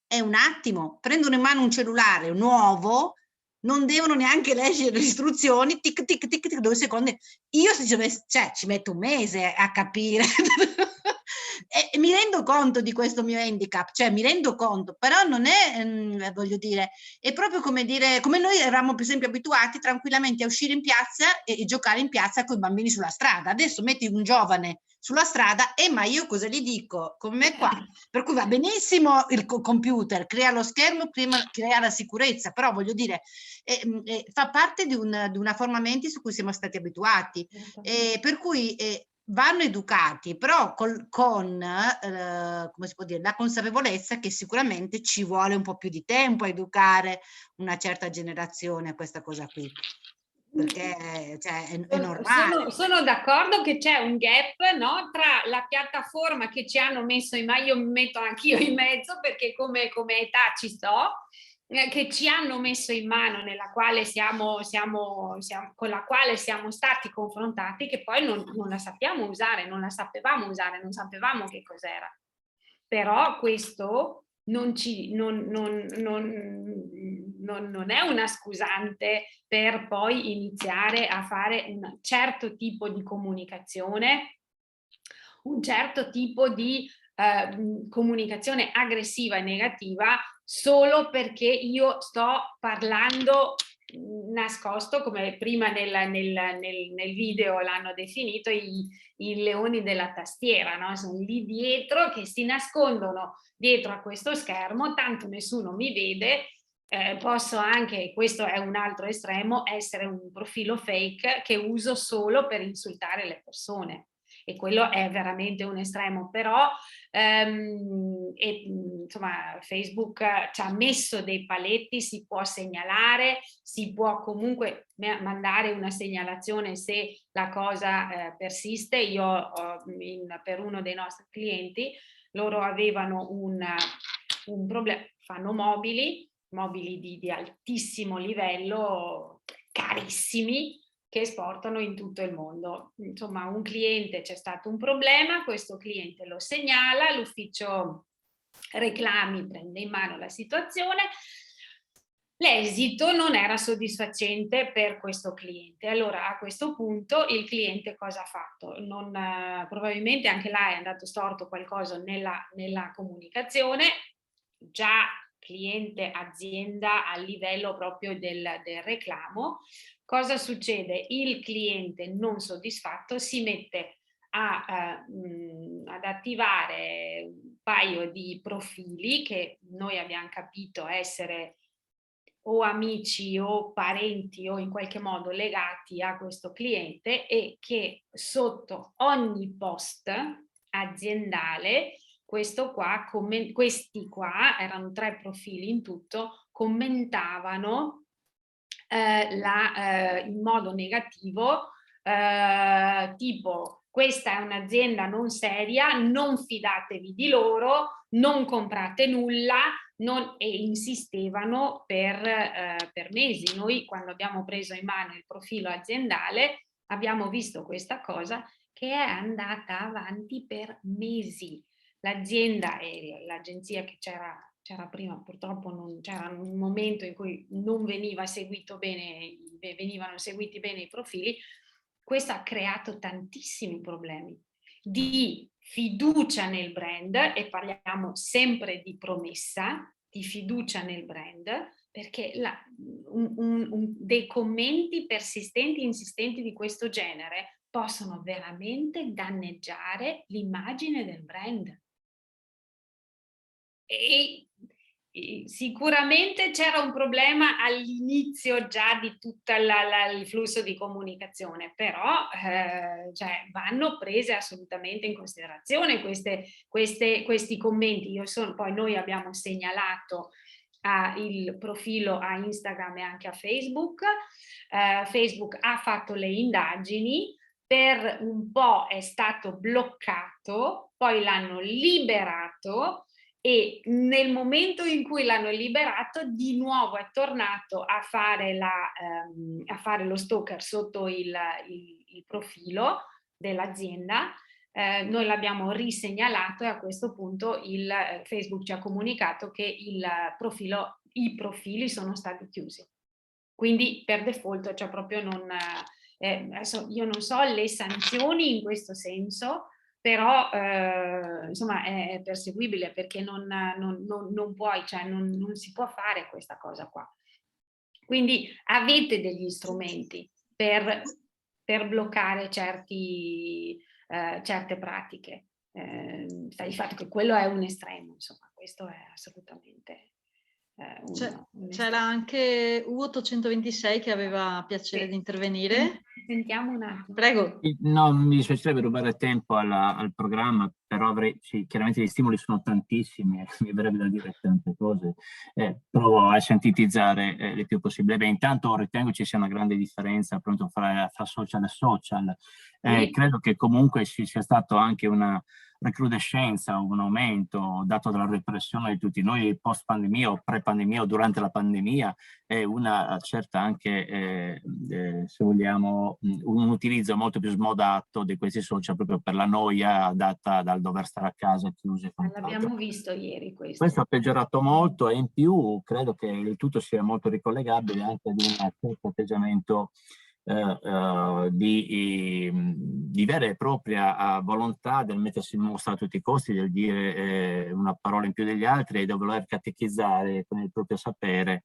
è un attimo, prendono in mano un cellulare nuovo, non devono neanche leggere le istruzioni, tic tic tic tic, 2 secondi. Io ci metto un mese a capire. E mi rendo conto di questo mio handicap, cioè mi rendo conto, però non è, voglio dire, è proprio come dire, come noi eravamo per esempio abituati tranquillamente a uscire in piazza e giocare in piazza con i bambini sulla strada. Adesso metti un giovane sulla strada e ma io cosa gli dico? Come qua. Per cui va benissimo il computer, crea lo schermo, crea la sicurezza, però voglio dire, fa parte di una forma mentis su cui siamo stati abituati. Per cui vanno educati, però con come si può dire, la consapevolezza che sicuramente ci vuole un po' più di tempo a educare una certa generazione a questa cosa qui, perché cioè, è normale. Sono d'accordo che c'è un gap, no, tra la piattaforma che ci hanno messo in mano, io mi metto anch'io in mezzo perché come età ci sto, che ci hanno messo in mano, nella quale con la quale siamo stati confrontati, che poi non la sappiamo usare, non la sapevamo usare, non sapevamo che cos'era. Però questo non è una scusante per poi iniziare a fare un certo tipo di comunicazione, un certo tipo di comunicazione aggressiva e negativa solo perché io sto parlando nascosto, come prima nel video l'hanno definito i leoni della tastiera, no? Sono lì dietro che si nascondono dietro a questo schermo, tanto nessuno mi vede. Posso anche, questo è un altro estremo, essere un profilo fake che uso solo per insultare le persone. E quello è veramente un estremo, però insomma Facebook ci ha messo dei paletti, si può segnalare, si può comunque mandare una segnalazione se la cosa persiste. Io per uno dei nostri clienti, loro avevano un problema, fanno mobili di altissimo livello, carissimi, che esportano in tutto il mondo. Insomma, un cliente, c'è stato un problema, questo cliente lo segnala, l'ufficio reclami prende in mano la situazione, l'esito non era soddisfacente per questo cliente. Allora a questo punto il cliente cosa ha fatto? Probabilmente anche là è andato storto qualcosa nella comunicazione, già cliente azienda a livello proprio del reclamo. Cosa succede? Il cliente non soddisfatto si mette ad attivare un paio di profili che noi abbiamo capito essere o amici o parenti o in qualche modo legati a questo cliente, e che sotto ogni post aziendale questi qua erano 3 profili in tutto, commentavano in modo negativo, tipo: questa è un'azienda non seria, non fidatevi di loro, non comprate nulla, e insistevano per mesi. Noi, quando abbiamo preso in mano il profilo aziendale, abbiamo visto questa cosa che è andata avanti per mesi. L'azienda e l'agenzia che c'era prima, purtroppo non c'era un momento in cui non venivano seguiti bene i profili. Questo ha creato tantissimi problemi di fiducia nel brand, e parliamo sempre di promessa, di fiducia nel brand, perché dei commenti persistenti e insistenti di questo genere possono veramente danneggiare l'immagine del brand. E sicuramente c'era un problema all'inizio già di tutto il flusso di comunicazione, però vanno prese assolutamente in considerazione questi commenti. Poi noi abbiamo segnalato il profilo a Instagram e anche a Facebook. Facebook ha fatto le indagini, per un po' è stato bloccato, poi l'hanno liberato, e nel momento in cui l'hanno liberato di nuovo è tornato a fare lo stalker sotto il profilo dell'azienda. Noi l'abbiamo risegnalato, e a questo punto il Facebook ci ha comunicato che i profili sono stati chiusi. Quindi per default, cioè proprio adesso io non so le sanzioni in questo senso, però insomma è perseguibile, perché non puoi, cioè non si può fare questa cosa qua. Quindi avete degli strumenti per bloccare certe pratiche. Sta di fatto che quello è un estremo, insomma, questo è assolutamente c'era anche U826 che aveva piacere di intervenire. Sentiamo un attimo. Prego. No, mi dispiacerebbe rubare tempo al programma, però chiaramente gli stimoli sono tantissimi, mi verrebbe da dire tante cose. Provo a sintetizzare il più possibile. Beh, intanto ritengo ci sia una grande differenza appunto fra social e social. Credo che comunque ci sia stato anche una recrudescenza, un aumento dato dalla repressione di tutti noi post pandemia o pre pandemia o durante la pandemia, e una certa anche se vogliamo un utilizzo molto più smodato di questi social, proprio per la noia data dal dover stare a casa chiusi. L'abbiamo visto ieri questo ha peggiorato molto, e in più credo che il tutto sia molto ricollegabile anche ad un certo atteggiamento di vera e propria volontà del mettersi in mostra a tutti i costi, del dire una parola in più degli altri e di voler catechizzare con il proprio sapere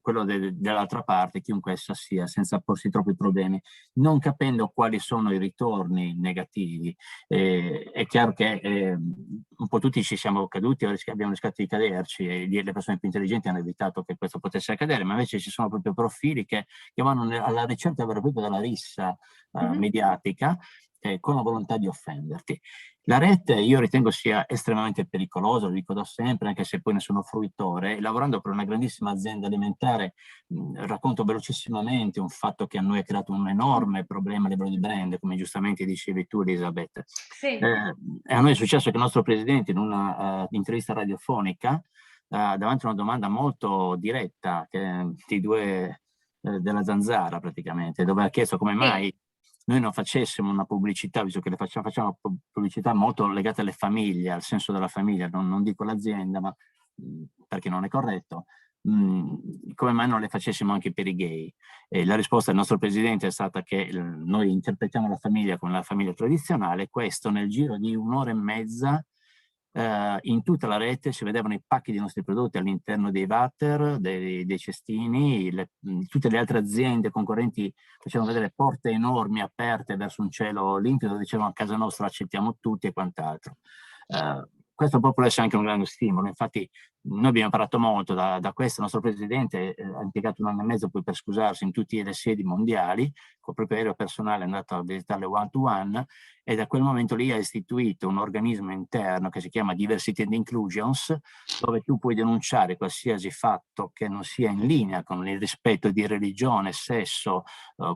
quello dell'altra parte, chiunque essa sia, senza porsi troppi problemi, non capendo quali sono i ritorni negativi. È chiaro che un po' tutti ci siamo caduti, abbiamo rischiato di caderci, e le persone più intelligenti hanno evitato che questo potesse accadere, ma invece ci sono proprio profili che vanno alla ricerca proprio della rissa mediatica, con la volontà di offenderti. La rete io ritengo sia estremamente pericolosa, lo dico da sempre, anche se poi ne sono fruitore. Lavorando per una grandissima azienda alimentare, racconto velocissimamente un fatto che a noi ha creato un enorme problema a livello di brand, come giustamente dicevi tu, Elisabetta. Sì. A noi è successo che il nostro presidente, in una intervista radiofonica, davanti a una domanda molto diretta di due della Zanzara praticamente, dove ha chiesto come mai noi non facessimo una pubblicità, visto che facciamo una pubblicità molto legata alle famiglie, al senso della famiglia, non dico l'azienda, ma perché non è corretto, come mai non le facessimo anche per i gay? La risposta del nostro presidente è stata che noi interpretiamo la famiglia come la famiglia tradizionale. Questo nel giro di un'ora e mezza in tutta la rete si vedevano i pacchi dei nostri prodotti all'interno dei water, dei cestini, tutte le altre aziende concorrenti facevano vedere porte enormi aperte verso un cielo limpido, dicevano a casa nostra accettiamo tutti e quant'altro. Questo può essere anche un grande stimolo. Infatti noi abbiamo imparato molto da questo. Il nostro presidente ha impiegato 1 anno e mezzo poi per scusarsi in tutte le sedi mondiali, col proprio aereo personale è andato a visitarle one to one, e da quel momento lì ha istituito un organismo interno che si chiama Diversity and Inclusions, dove tu puoi denunciare qualsiasi fatto che non sia in linea con il rispetto di religione, sesso,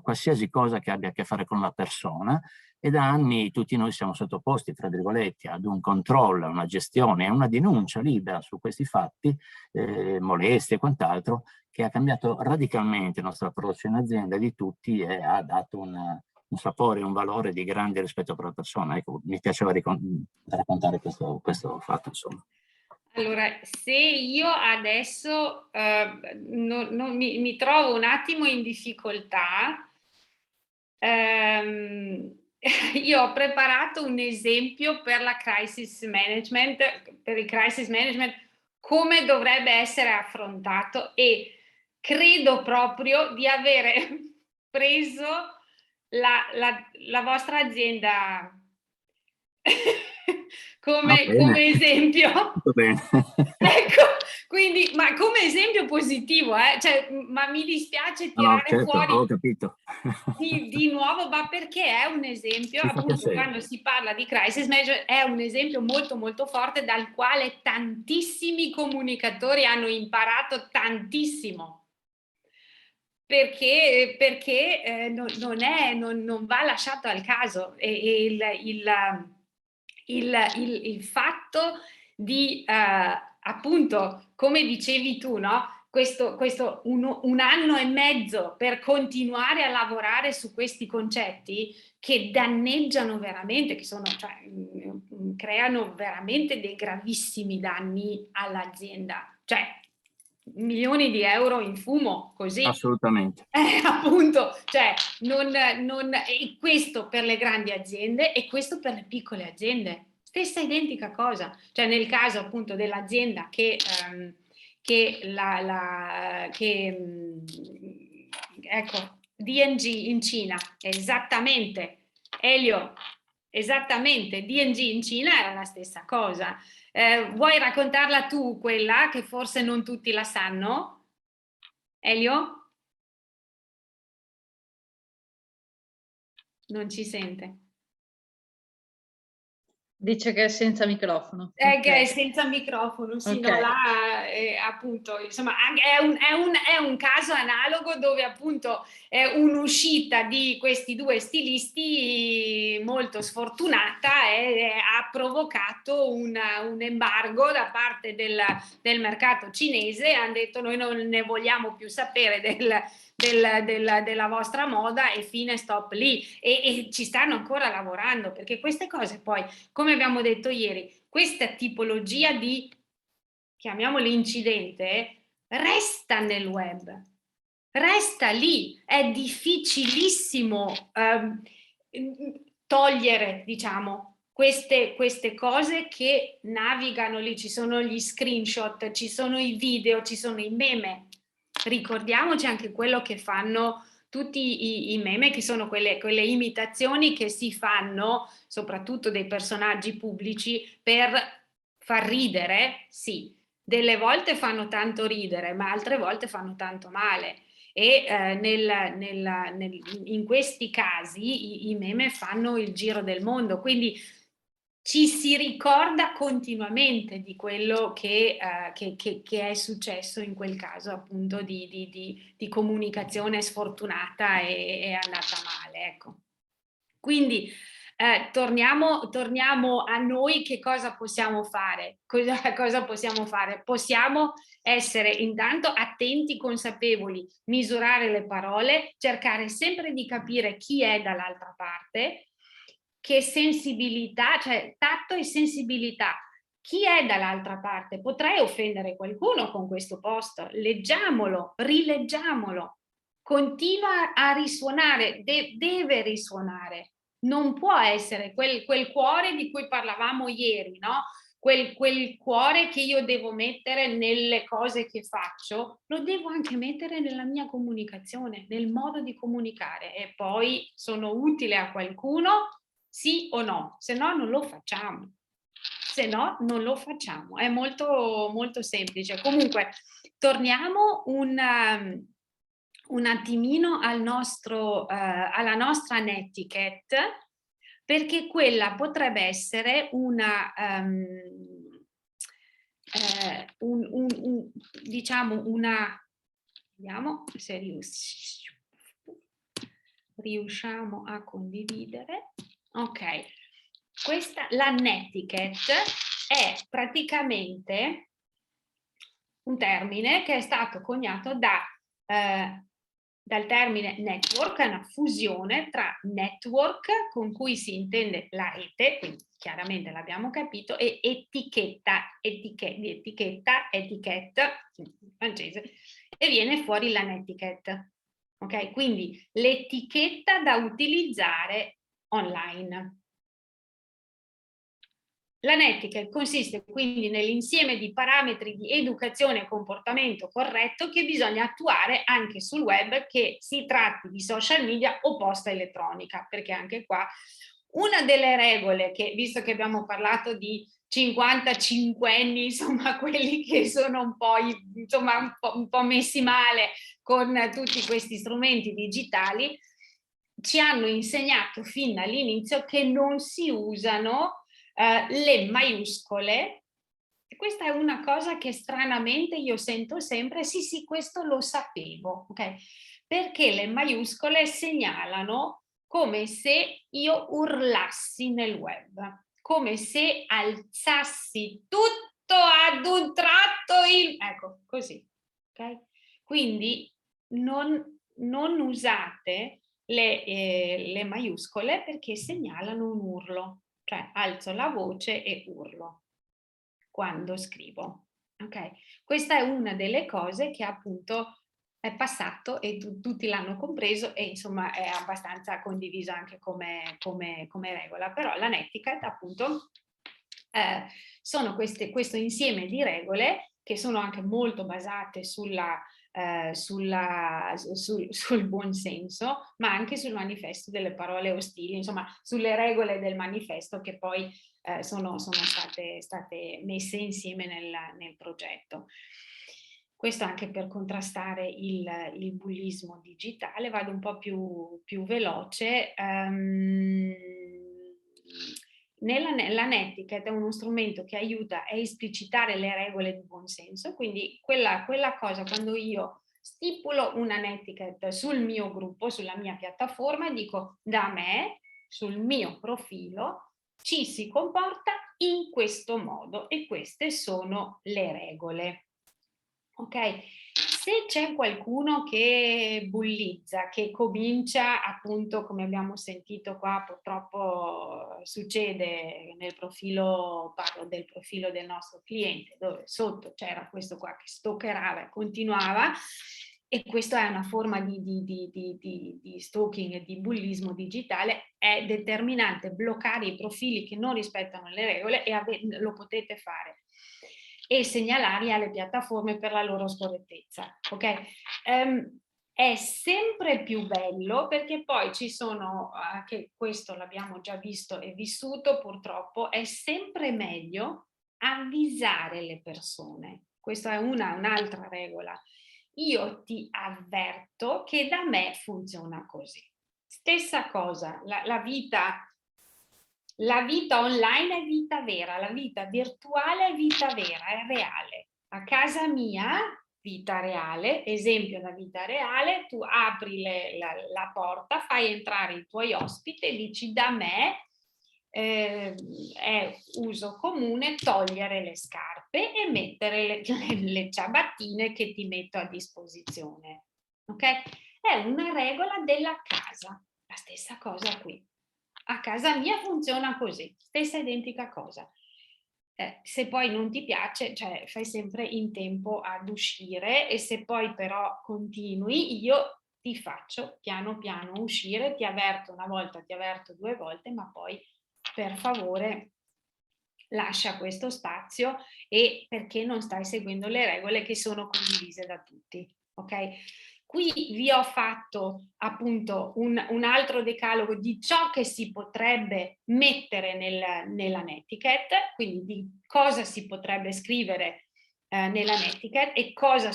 qualsiasi cosa che abbia a che fare con la persona. E da anni tutti noi siamo sottoposti, tra virgolette, ad un controllo, una gestione e una denuncia libera su questi fatti, molestie e quant'altro, che ha cambiato radicalmente il nostro approccio in azienda di tutti e ha dato un sapore, un valore di grande rispetto per la persona. Ecco, mi piaceva raccontare questo fatto, insomma. Allora, se io adesso mi trovo un attimo in difficoltà, io ho preparato un esempio per la crisis management, per il crisis management, come dovrebbe essere affrontato, e credo proprio di avere preso la vostra azienda come esempio. Tutto bene. Ecco, quindi, ma come esempio positivo, cioè, ma mi dispiace tirare certo, fuori ho capito. di nuovo, ma perché è un esempio, appunto, quando si parla di crisis management, è un esempio molto molto forte dal quale tantissimi comunicatori hanno imparato tantissimo. Perché non va lasciato al caso, e il fatto di appunto, come dicevi tu, no? Questo un anno e mezzo per continuare a lavorare su questi concetti che danneggiano veramente, che sono, cioè, creano veramente dei gravissimi danni all'azienda, cioè milioni di euro in fumo, così. Assolutamente. Appunto, cioè, e questo per le grandi aziende e questo per le piccole aziende. Stessa identica cosa. Cioè, nel caso appunto dell'azienda che ecco, D&G in Cina, esattamente, Elio, esattamente, D&G in Cina era la stessa cosa. Vuoi raccontarla tu, quella che forse non tutti la sanno? Elio? Non ci sente. Dice che è senza microfono. Che è senza microfono, sì, Okay. no, là appunto, insomma, è un caso analogo dove appunto un'uscita di questi due stilisti molto sfortunata ha provocato un embargo da parte del mercato cinese. Hanno detto: noi non ne vogliamo più sapere della vostra moda, e fine, stop lì, e ci stanno ancora lavorando, perché queste cose poi, come abbiamo detto ieri, questa tipologia di, chiamiamolo incidente, resta nel web, resta lì, è difficilissimo togliere, diciamo, queste cose che navigano lì. Ci sono gli screenshot, ci sono i video, ci sono i meme. Ricordiamoci anche quello che fanno tutti i meme, che sono quelle imitazioni che si fanno soprattutto dei personaggi pubblici per far ridere. Sì, delle volte fanno tanto ridere, ma altre volte fanno tanto male, e in questi casi i meme fanno il giro del mondo, quindi ci si ricorda continuamente di quello che è successo in quel caso, appunto, di comunicazione sfortunata e andata male, ecco. Quindi torniamo a noi. Che cosa possiamo fare? Cosa possiamo fare? Possiamo essere intanto attenti, consapevoli, misurare le parole, cercare sempre di capire chi è dall'altra parte, che sensibilità, cioè tatto e sensibilità. Chi è dall'altra parte? Potrei offendere qualcuno con questo post. Leggiamolo, rileggiamolo. Continua a risuonare, deve risuonare. Non può essere quel cuore di cui parlavamo ieri, no? quel cuore che io devo mettere nelle cose che faccio, lo devo anche mettere nella mia comunicazione, nel modo di comunicare, e poi sono utile a qualcuno, sì o no, se no non lo facciamo. Se no non lo facciamo, è molto, molto semplice. Comunque, torniamo un attimino al nostro, alla nostra netiquette, perché quella potrebbe essere una, diciamo una, vediamo se riusciamo a condividere. Ok, la netiquette è praticamente un termine che è stato coniato dal termine network, è una fusione tra network, con cui si intende la rete, quindi chiaramente l'abbiamo capito, e etichetta in francese, e viene fuori la netiquette. Ok, quindi l'etichetta da utilizzare online. La netiquette consiste quindi nell'insieme di parametri di educazione e comportamento corretto che bisogna attuare anche sul web, che si tratti di social media o posta elettronica, perché anche qua una delle regole che, visto che abbiamo parlato di 55 anni, insomma quelli che sono un po', insomma, un po' messi male con tutti questi strumenti digitali, ci hanno insegnato fin dall'inizio che non si usano le maiuscole. E questa è una cosa che stranamente io sento sempre, sì, questo lo sapevo, ok? Perché le maiuscole segnalano come se io urlassi nel web, come se alzassi tutto ad un tratto, ecco, così, ok? Quindi non usate le maiuscole, perché segnalano un urlo. Cioè alzo la voce e urlo quando scrivo. Ok? Questa è una delle cose che appunto è passato e tutti l'hanno compreso, e insomma è abbastanza condiviso anche come regola. Però la netiquette appunto sono questo insieme di regole che sono anche molto basate sul buon senso, ma anche sul manifesto delle parole ostili, insomma sulle regole del manifesto che poi sono state messe insieme nel progetto. Questo anche per contrastare il bullismo digitale. Vado un po' più veloce. La netiquette è uno strumento che aiuta a esplicitare le regole di buon senso, quindi quella cosa, quando io stipulo una netiquette sul mio gruppo, sulla mia piattaforma, dico: da me, sul mio profilo, ci si comporta in questo modo e queste sono le regole. Ok? Se c'è qualcuno che bullizza, che comincia appunto, come abbiamo sentito qua, purtroppo succede nel profilo, parlo del profilo del nostro cliente, dove sotto c'era questo qua che stalkerava e continuava, e questa è una forma di stalking e di bullismo digitale. È determinante bloccare i profili che non rispettano le regole, e lo potete fare, e segnalarli alle piattaforme per la loro scorrettezza. Ok? È sempre più bello, perché poi ci sono, che questo l'abbiamo già visto e vissuto purtroppo, è sempre meglio avvisare le persone. Questa è un'altra regola. Io ti avverto che da me funziona così. Stessa cosa, la vita online è vita vera, la vita virtuale è vita vera, è reale. A casa mia, vita reale, esempio da vita reale, tu apri la porta, fai entrare i tuoi ospiti e dici: da me è uso comune togliere le scarpe e mettere le ciabattine che ti metto a disposizione. Ok? È una regola della casa, la stessa cosa qui. A casa mia funziona così, stessa identica cosa. Se poi non ti piace, cioè fai sempre in tempo ad uscire, e se poi però continui, io ti faccio piano piano uscire, ti avverto una volta, ti avverto due volte, ma poi per favore lascia questo spazio, e perché non stai seguendo le regole che sono condivise da tutti, ok? Qui vi ho fatto appunto un altro decalogo di ciò che si potrebbe mettere nella netiquette, quindi di cosa si potrebbe scrivere nella netiquette e cosa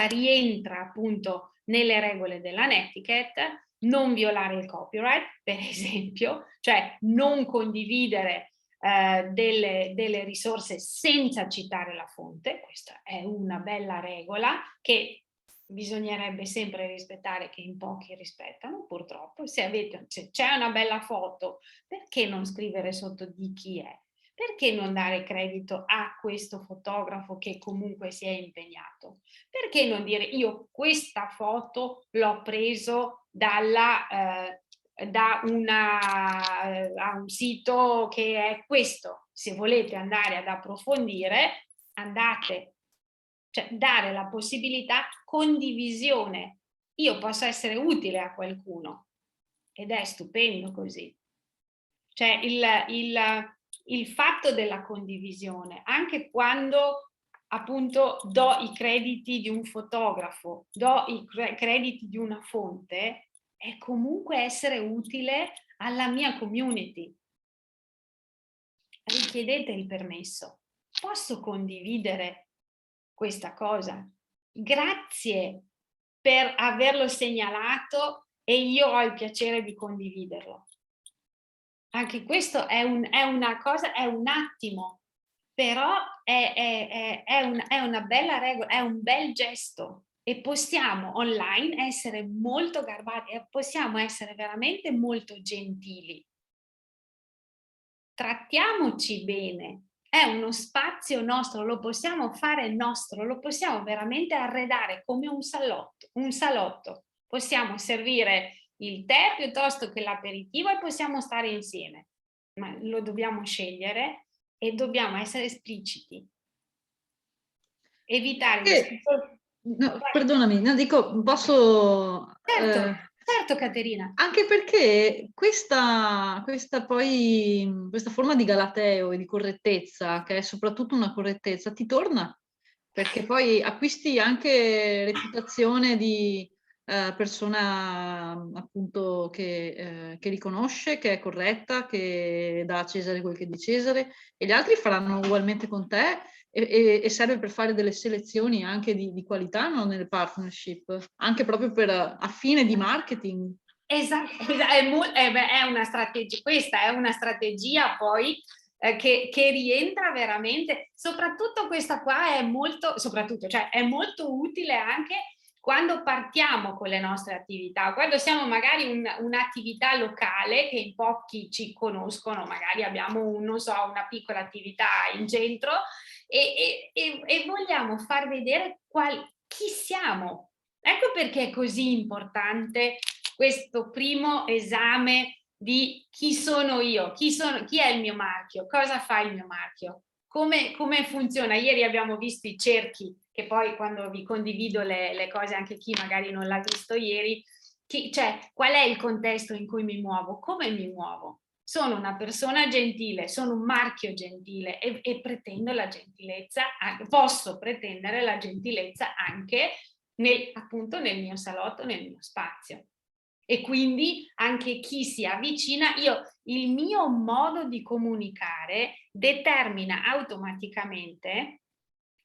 rientra appunto nelle regole della netiquette. Non violare il copyright, per esempio, cioè non condividere delle risorse senza citare la fonte. Questa è una bella regola che bisognerebbe sempre rispettare, che in pochi rispettano, purtroppo. Se c'è una bella foto, perché non scrivere sotto di chi è? Perché non dare credito a questo fotografo che comunque si è impegnato? Perché non dire io questa foto l'ho preso da un sito che è questo? Se volete andare ad approfondire, andate. Cioè dare la possibilità, condivisione. Io posso essere utile a qualcuno ed è stupendo così. Cioè il fatto della condivisione, anche quando appunto do i crediti di un fotografo, do i crediti di una fonte, è comunque essere utile alla mia community. Richiedete il permesso. Posso condividere questa cosa? Grazie per averlo segnalato e io ho il piacere di condividerlo. Anche questo è una cosa, è un attimo, però è una bella regola, è un bel gesto, e possiamo online essere molto garbati e possiamo essere veramente molto gentili. Trattiamoci bene. È uno spazio nostro, lo possiamo fare nostro, lo possiamo veramente arredare come un salotto. Possiamo servire il tè piuttosto che l'aperitivo e possiamo stare insieme, ma lo dobbiamo scegliere e dobbiamo essere espliciti. Evitare... No, perdonami, no, dico, posso... Certo, Caterina. Anche perché questa forma di galateo e di correttezza, che è soprattutto una correttezza, ti torna, perché poi acquisti anche reputazione di persona appunto che riconosce, che è corretta, che dà a Cesare quel che è di Cesare, e gli altri faranno ugualmente con te, e serve per fare delle selezioni anche di qualità, no, nelle partnership, anche proprio a fine di marketing. Esatto, è una strategia, questa è una strategia poi che rientra veramente, soprattutto questa qua è molto utile anche quando partiamo con le nostre attività, quando siamo magari un'attività locale che in pochi ci conoscono, magari abbiamo una piccola attività in centro e vogliamo far vedere chi siamo. Ecco perché è così importante questo primo esame di chi sono io, chi è il mio marchio, cosa fa il mio marchio, come funziona. Ieri abbiamo visto i cerchi, che poi quando vi condivido le cose, anche chi magari non l'ha visto ieri, cioè qual è il contesto in cui mi muovo, come mi muovo. Sono una persona gentile, sono un marchio gentile e pretendo la gentilezza, posso pretendere la gentilezza anche appunto nel mio salotto, nel mio spazio. E quindi anche chi si avvicina, il mio modo di comunicare determina automaticamente,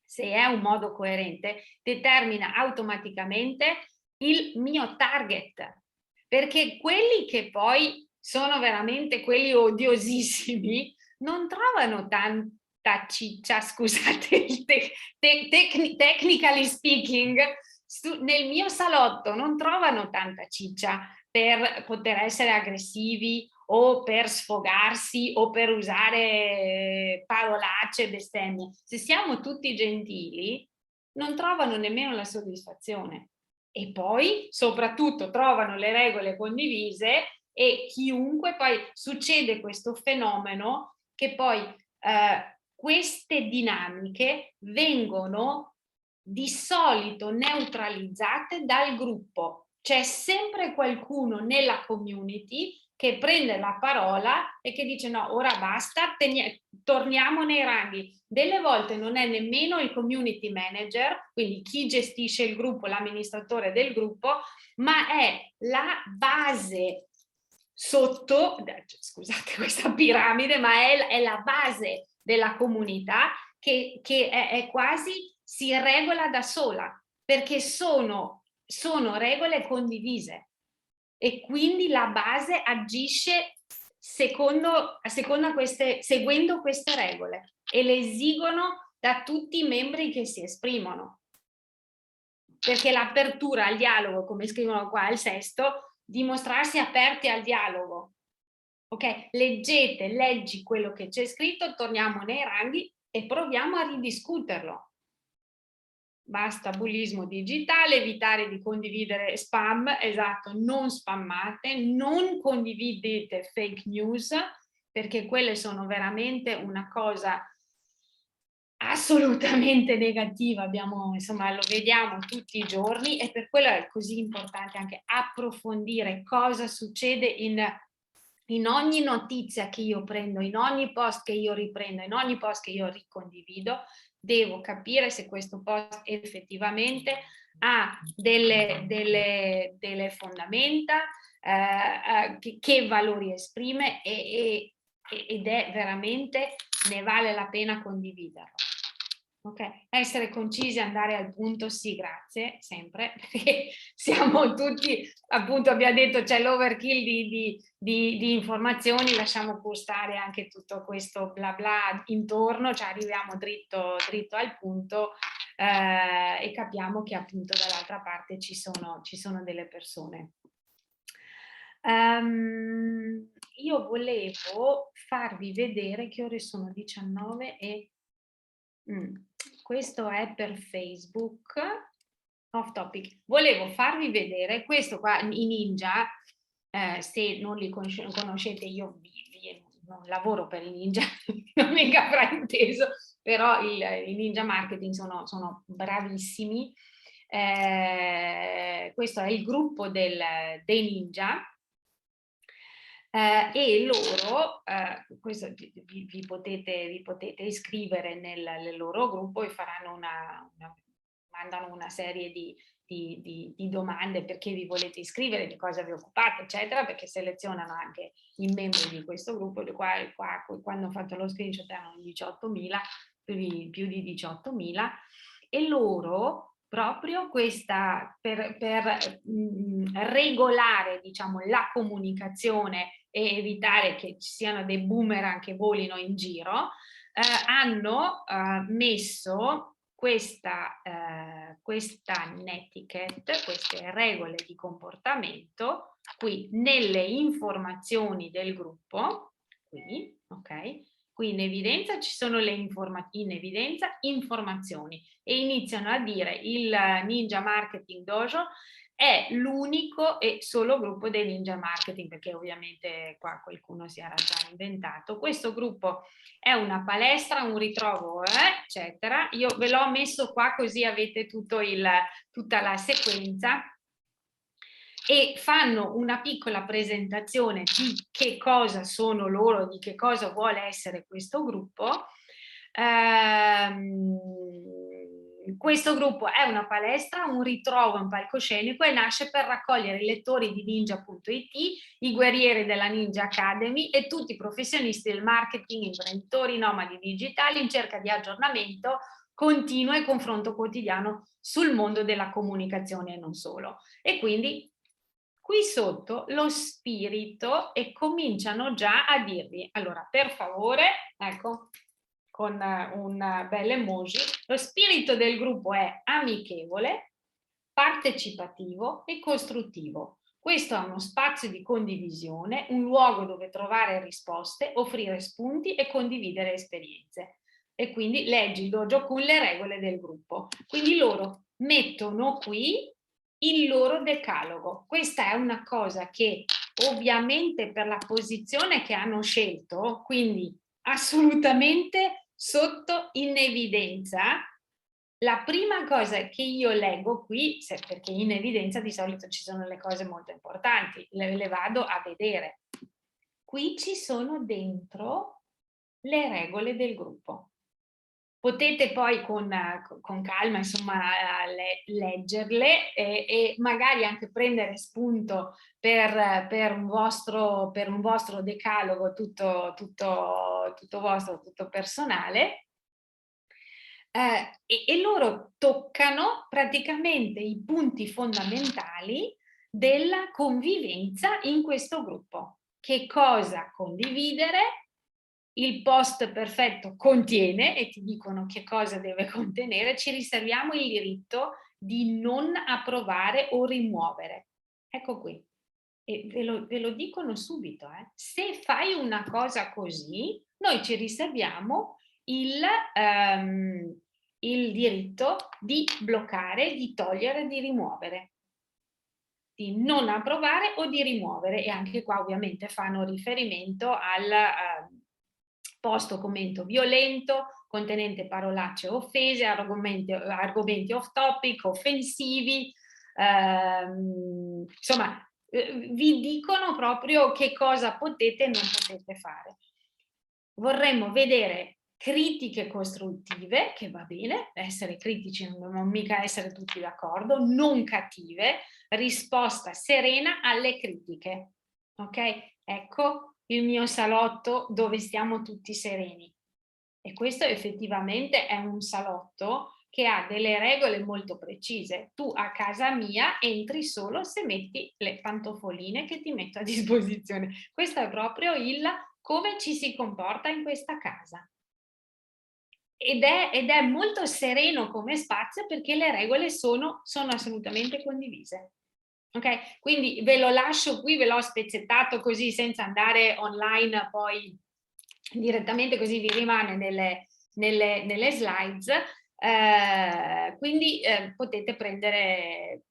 se è un modo coerente, determina automaticamente il mio target, perché quelli che poi sono veramente quelli odiosissimi non trovano tanta ciccia, scusate il technically speaking, nel mio salotto non trovano tanta ciccia per poter essere aggressivi o per sfogarsi o per usare parolacce, bestemmie. Se siamo tutti gentili, non trovano nemmeno la soddisfazione. E poi, soprattutto, trovano le regole condivise, e chiunque poi succede questo fenomeno che poi queste dinamiche vengono di solito neutralizzate dal gruppo. C'è sempre qualcuno nella community che prende la parola e che dice no, ora basta, torniamo nei ranghi. Delle volte non è nemmeno il community manager, quindi chi gestisce il gruppo, l'amministratore del gruppo, ma è la base sotto, scusate questa piramide, ma è la base della comunità che è quasi, si regola da sola, perché sono regole condivise. E quindi la base agisce seguendo queste regole e le esigono da tutti i membri che si esprimono. Perché l'apertura al dialogo, come scrivono qua al sesto, dimostrarsi aperti al dialogo. Ok? Leggi quello che c'è scritto, torniamo nei ranghi e proviamo a ridiscuterlo. Basta bullismo digitale, evitare di condividere spam, esatto, non spammate, non condividete fake news, perché quelle sono veramente una cosa assolutamente negativa, insomma, lo vediamo tutti i giorni, e per quello è così importante anche approfondire cosa succede in ogni notizia che io prendo, in ogni post che io riprendo, in ogni post che io ricondivido. Devo capire se questo post effettivamente ha delle fondamenta, che valori esprime ed è veramente, ne vale la pena condividerlo. Ok, essere concisi, andare al punto, sì, grazie, sempre, perché siamo tutti, appunto abbiamo detto c'è l'overkill di informazioni, lasciamo stare anche tutto questo bla bla intorno, cioè arriviamo dritto al punto, e capiamo che appunto dall'altra parte ci sono delle persone. Io volevo farvi vedere che ore sono 19 e... questo è per Facebook, off topic. Volevo farvi vedere questo qua, i ninja, se non li conoscete, io non lavoro per i ninja, non mica frainteso, però i ninja marketing sono bravissimi. Questo è il gruppo dei ninja. E loro, questo vi potete iscrivere nel loro gruppo e faranno mandano una serie di domande perché vi volete iscrivere, di cosa vi occupate, eccetera, perché selezionano anche i membri di questo gruppo. Qua quando ho fatto lo screenshot erano 18.000, più di 18.000, e loro proprio questa per regolare, diciamo, la comunicazione e evitare che ci siano dei boomerang che volino in giro, hanno messo questa netiquette, queste regole di comportamento qui nelle informazioni del gruppo, qui, ok? Qui in evidenza ci sono le informazioni, e iniziano a dire il Ninja Marketing Dojo è l'unico e solo gruppo dei ninja marketing, perché ovviamente qua qualcuno si era già inventato. Questo gruppo è una palestra, un ritrovo, eccetera. Io ve l'ho messo qua così avete tutta la sequenza, e fanno una piccola presentazione di che cosa sono loro, di che cosa vuole essere questo gruppo. Questo gruppo è una palestra, un ritrovo, un palcoscenico, e nasce per raccogliere i lettori di ninja.it, i guerrieri della Ninja Academy e tutti i professionisti del marketing, imprenditori, nomadi digitali in cerca di aggiornamento continuo e confronto quotidiano sul mondo della comunicazione e non solo. E quindi qui sotto lo spirito, e cominciano già a dirvi, allora per favore, ecco, con un bel emoji, lo spirito del gruppo è amichevole, partecipativo e costruttivo. Questo è uno spazio di condivisione, un luogo dove trovare risposte, offrire spunti e condividere esperienze. E quindi leggi Dojo Kun, le regole del gruppo. Quindi loro mettono qui il loro decalogo. Questa è una cosa che ovviamente per la posizione che hanno scelto, quindi assolutamente sotto in evidenza, la prima cosa che io leggo qui, perché in evidenza di solito ci sono le cose molto importanti, le vado a vedere. qui ci sono dentro le regole del gruppo. Potete poi con calma, insomma, leggerle e magari anche prendere spunto per un vostro decalogo tutto vostro, tutto personale. E loro toccano praticamente i punti fondamentali della convivenza in questo gruppo. Che cosa condividere? Il post perfetto contiene, e ti dicono che cosa deve contenere, ci riserviamo il diritto di non approvare o rimuovere. Ecco qui. E ve lo dicono subito. Se fai una cosa così, noi ci riserviamo il diritto di bloccare, di togliere, di rimuovere, di non approvare o di rimuovere. E anche qua ovviamente fanno riferimento al post o commento violento, contenente parolacce o offese, argomenti off topic, offensivi, insomma vi dicono proprio che cosa potete e non potete fare. Vorremmo vedere critiche costruttive, che va bene, essere critici non dobbiamo mica essere tutti d'accordo, non cattive, risposta serena alle critiche. Ok? Ecco il mio salotto dove stiamo tutti sereni. E questo effettivamente è un salotto che ha delle regole molto precise. Tu a casa mia entri solo se metti le pantofoline che ti metto a disposizione. Questo è proprio il come ci si comporta in questa casa. Ed è molto sereno come spazio perché le regole sono assolutamente condivise. Ok? Quindi ve lo lascio qui, ve l'ho spezzettato così senza andare online poi direttamente, così vi rimane nelle slides. Quindi potete prendere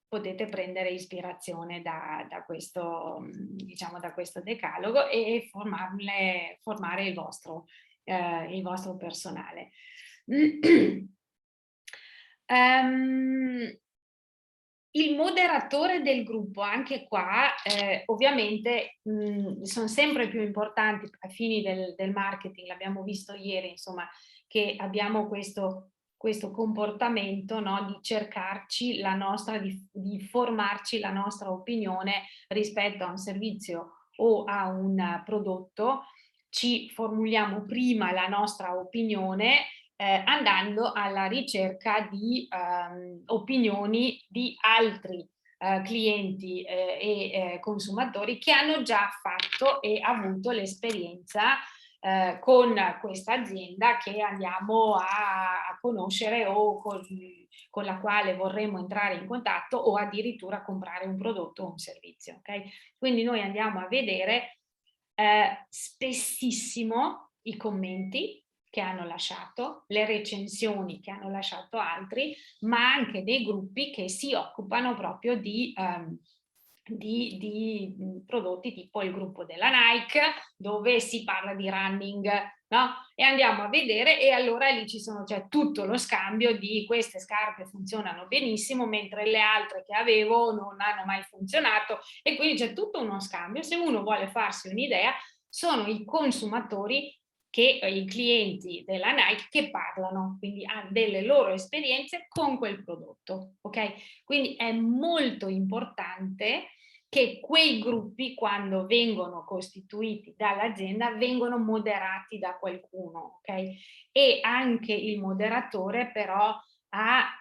ispirazione da questo, diciamo, da questo decalogo e formare il vostro personale. Il moderatore del gruppo, anche qua ovviamente sono sempre più importanti ai fini del marketing, l'abbiamo visto ieri, insomma, che abbiamo questo comportamento, no, di cercarci la nostra, di formarci la nostra opinione rispetto a un servizio o a un prodotto. Ci formuliamo prima la nostra opinione andando alla ricerca di opinioni di altri clienti e consumatori che hanno già fatto e avuto l'esperienza con questa azienda che andiamo a conoscere o con la quale vorremmo entrare in contatto o addirittura comprare un prodotto o un servizio. Okay? Quindi noi andiamo a vedere spessissimo i commenti che hanno lasciato, le recensioni che hanno lasciato altri, ma anche dei gruppi che si occupano proprio di prodotti tipo il gruppo della Nike, dove si parla di running, no? E andiamo a vedere e allora lì c'è tutto lo scambio di queste scarpe funzionano benissimo, mentre le altre che avevo non hanno mai funzionato, e quindi c'è tutto uno scambio. Se uno vuole farsi un'idea, sono i consumatori i clienti della Nike che parlano, quindi hanno delle loro esperienze con quel prodotto, ok? Quindi è molto importante che quei gruppi, quando vengono costituiti dall'azienda, vengono moderati da qualcuno, ok? E anche il moderatore però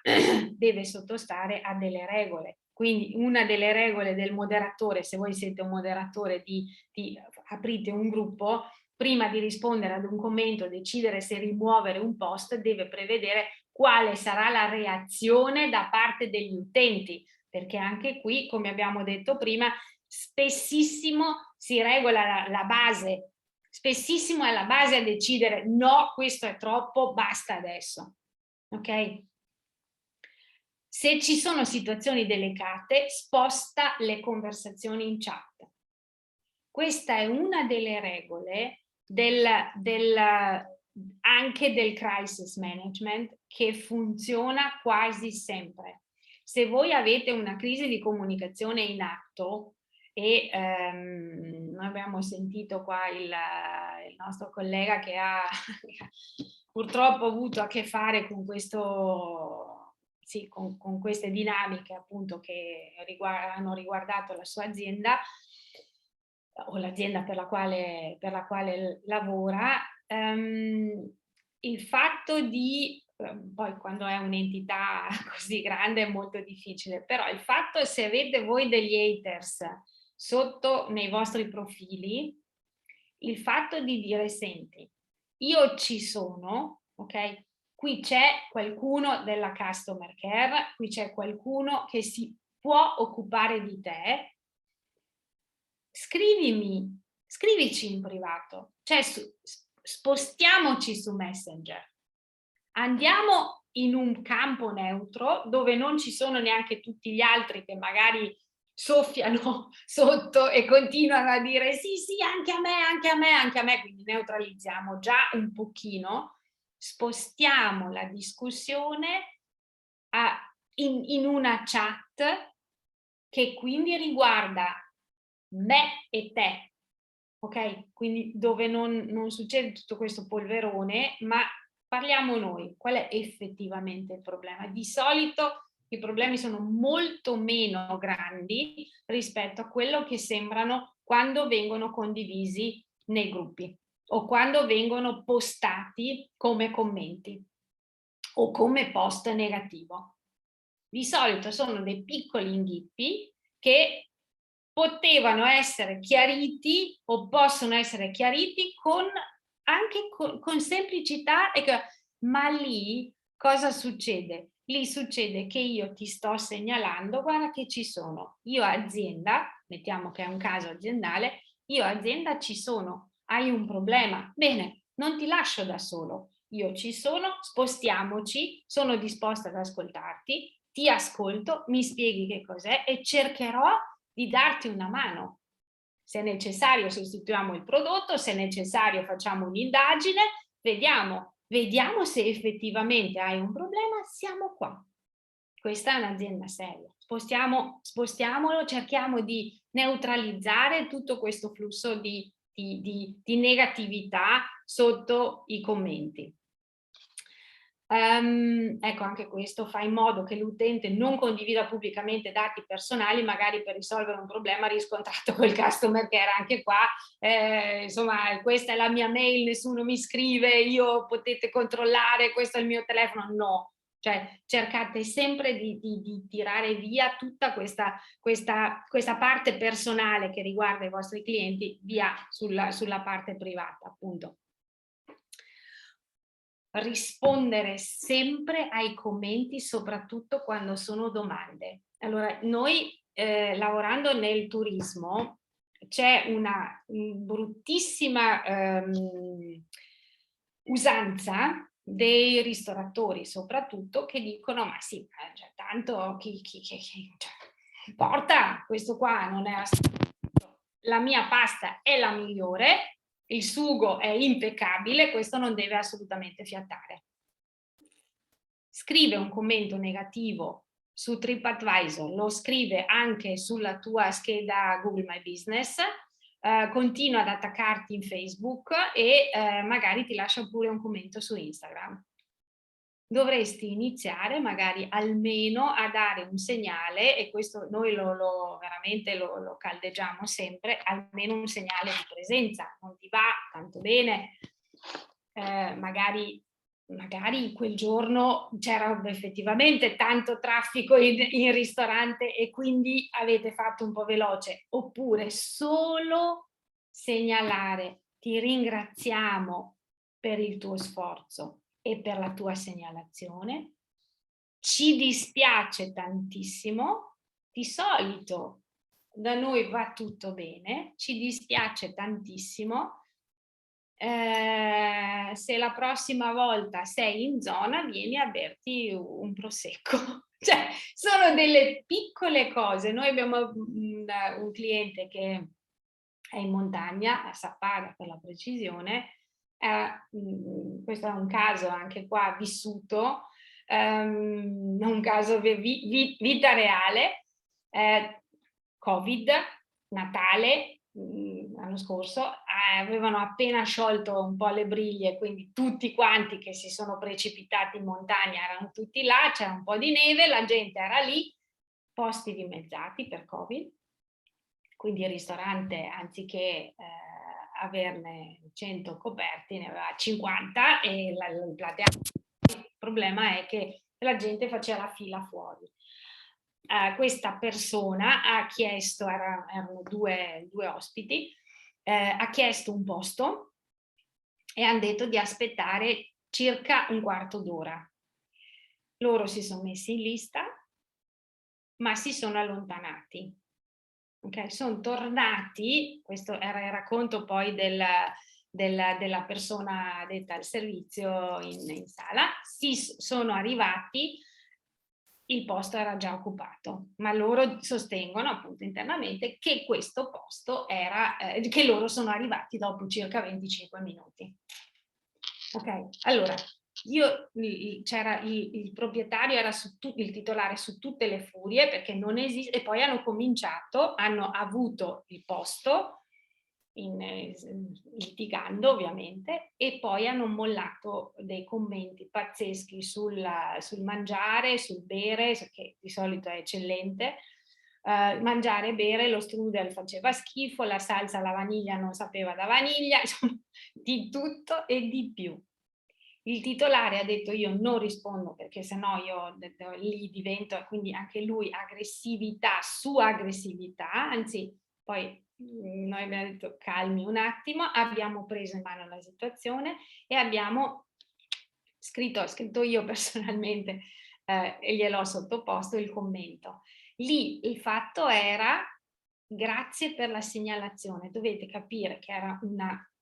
deve sottostare a delle regole. Quindi una delle regole del moderatore, se voi siete un moderatore aprite un gruppo, prima di rispondere ad un commento, decidere se rimuovere un post, deve prevedere quale sarà la reazione da parte degli utenti, perché anche qui, come abbiamo detto prima, spessissimo si regola la base, spessissimo è la base a decidere no, questo è troppo, basta adesso, ok? Se ci sono situazioni delicate, sposta le conversazioni in chat. Questa è una delle regole anche del crisis management che funziona quasi sempre. Se voi avete una crisi di comunicazione in atto e noi abbiamo sentito qua il nostro collega che ha purtroppo avuto a che fare con questo, sì, con queste dinamiche appunto che hanno riguardato la sua azienda o l'azienda per la quale lavora. Il fatto di, poi quando è un'entità così grande è molto difficile, però il fatto, se avete voi degli haters sotto nei vostri profili, il fatto di dire: senti, io ci sono, ok? Qui c'è qualcuno della customer care, qui c'è qualcuno che si può occupare di te, scrivici in privato, cioè spostiamoci su Messenger, andiamo in un campo neutro dove non ci sono neanche tutti gli altri che magari soffiano sotto e continuano a dire sì, sì, anche a me, anche a me, anche a me, quindi neutralizziamo già un pochino, spostiamo la discussione in una chat che quindi riguarda me e te, ok? Quindi dove non succede tutto questo polverone, ma parliamo noi. Qual è effettivamente il problema? Di solito i problemi sono molto meno grandi rispetto a quello che sembrano quando vengono condivisi nei gruppi o quando vengono postati come commenti o come post negativo. Di solito sono dei piccoli inghippi che potevano essere chiariti o possono essere chiariti anche con semplicità, ma lì cosa succede? Lì succede che io ti sto segnalando: guarda che ci sono, io azienda, mettiamo che è un caso aziendale, io azienda ci sono, hai un problema, bene, non ti lascio da solo, io ci sono, spostiamoci, sono disposta ad ascoltarti, ti ascolto, mi spieghi che cos'è e cercherò di darti una mano. Se è necessario sostituiamo il prodotto, se è necessario facciamo un'indagine, vediamo se effettivamente hai un problema, siamo qua. Questa è un'azienda seria. Spostiamolo, cerchiamo di neutralizzare tutto questo flusso di negatività sotto i commenti. Ecco, anche questo fa in modo che l'utente non condivida pubblicamente dati personali, magari per risolvere un problema riscontrato col customer care. Anche qua, insomma, questa è la mia mail, nessuno mi scrive, io potete controllare, questo è il mio telefono. No, cioè cercate sempre di tirare via tutta questa parte personale che riguarda i vostri clienti via sulla parte privata, appunto. Rispondere sempre ai commenti, soprattutto quando sono domande. Allora, noi lavorando nel turismo c'è una bruttissima usanza dei ristoratori, soprattutto, che dicono: ma sì, cioè, tanto chi porta, questo qua non è la mia pasta è la migliore, il sugo è impeccabile, questo non deve assolutamente fiatare. Scrive un commento negativo su TripAdvisor, lo scrive anche sulla tua scheda Google My Business, continua ad attaccarti in Facebook e magari ti lascia pure un commento su Instagram. Dovresti iniziare magari almeno a dare un segnale, e questo noi veramente lo caldeggiamo sempre, almeno un segnale di presenza. Non ti va tanto bene, magari quel giorno c'era effettivamente tanto traffico in ristorante e quindi avete fatto un po' veloce, oppure solo segnalare: ti ringraziamo per il tuo sforzo e per la tua segnalazione, ci dispiace tantissimo, di solito da noi va tutto bene, ci dispiace tantissimo, se la prossima volta sei in zona vieni a berti un prosecco. Cioè, sono delle piccole cose. Noi abbiamo un cliente che è in montagna, a Sappada per la precisione. Questo è un caso anche qua vissuto, un caso vita reale, Covid, Natale, l'anno scorso, avevano appena sciolto un po' le briglie, quindi tutti quanti che si sono precipitati in montagna erano tutti là, c'era un po' di neve, la gente era lì, posti dimezzati per Covid, quindi il ristorante anziché averne 100 coperti ne aveva 50 e il platea. Il problema è che la gente faceva la fila fuori. Questa persona ha chiesto, erano due ospiti, ha chiesto un posto e hanno detto di aspettare circa un quarto d'ora. Loro si sono messi in lista, ma si sono allontanati. Okay? Sono tornati, questo era il racconto poi della persona detta al servizio in sala, sono arrivati, il posto era già occupato, ma loro sostengono appunto internamente che questo posto era, che loro sono arrivati dopo circa 25 minuti. Ok, allora, c'era il proprietario, era il titolare su tutte le furie perché non esiste, e poi hanno cominciato, hanno avuto il posto, litigando ovviamente, e poi hanno mollato dei commenti pazzeschi sul mangiare, sul bere, che di solito è eccellente. Mangiare e bere, lo strudel faceva schifo, la salsa alla vaniglia non sapeva da vaniglia, insomma, di tutto e di più. Il titolare ha detto io non rispondo perché sennò io lì divento, quindi anche lui aggressività su aggressività, anzi poi noi abbiamo detto calmi un attimo, abbiamo preso in mano la situazione e abbiamo ho scritto io personalmente e gliel'ho sottoposto il commento. Lì il fatto era grazie per la segnalazione, dovete capire che era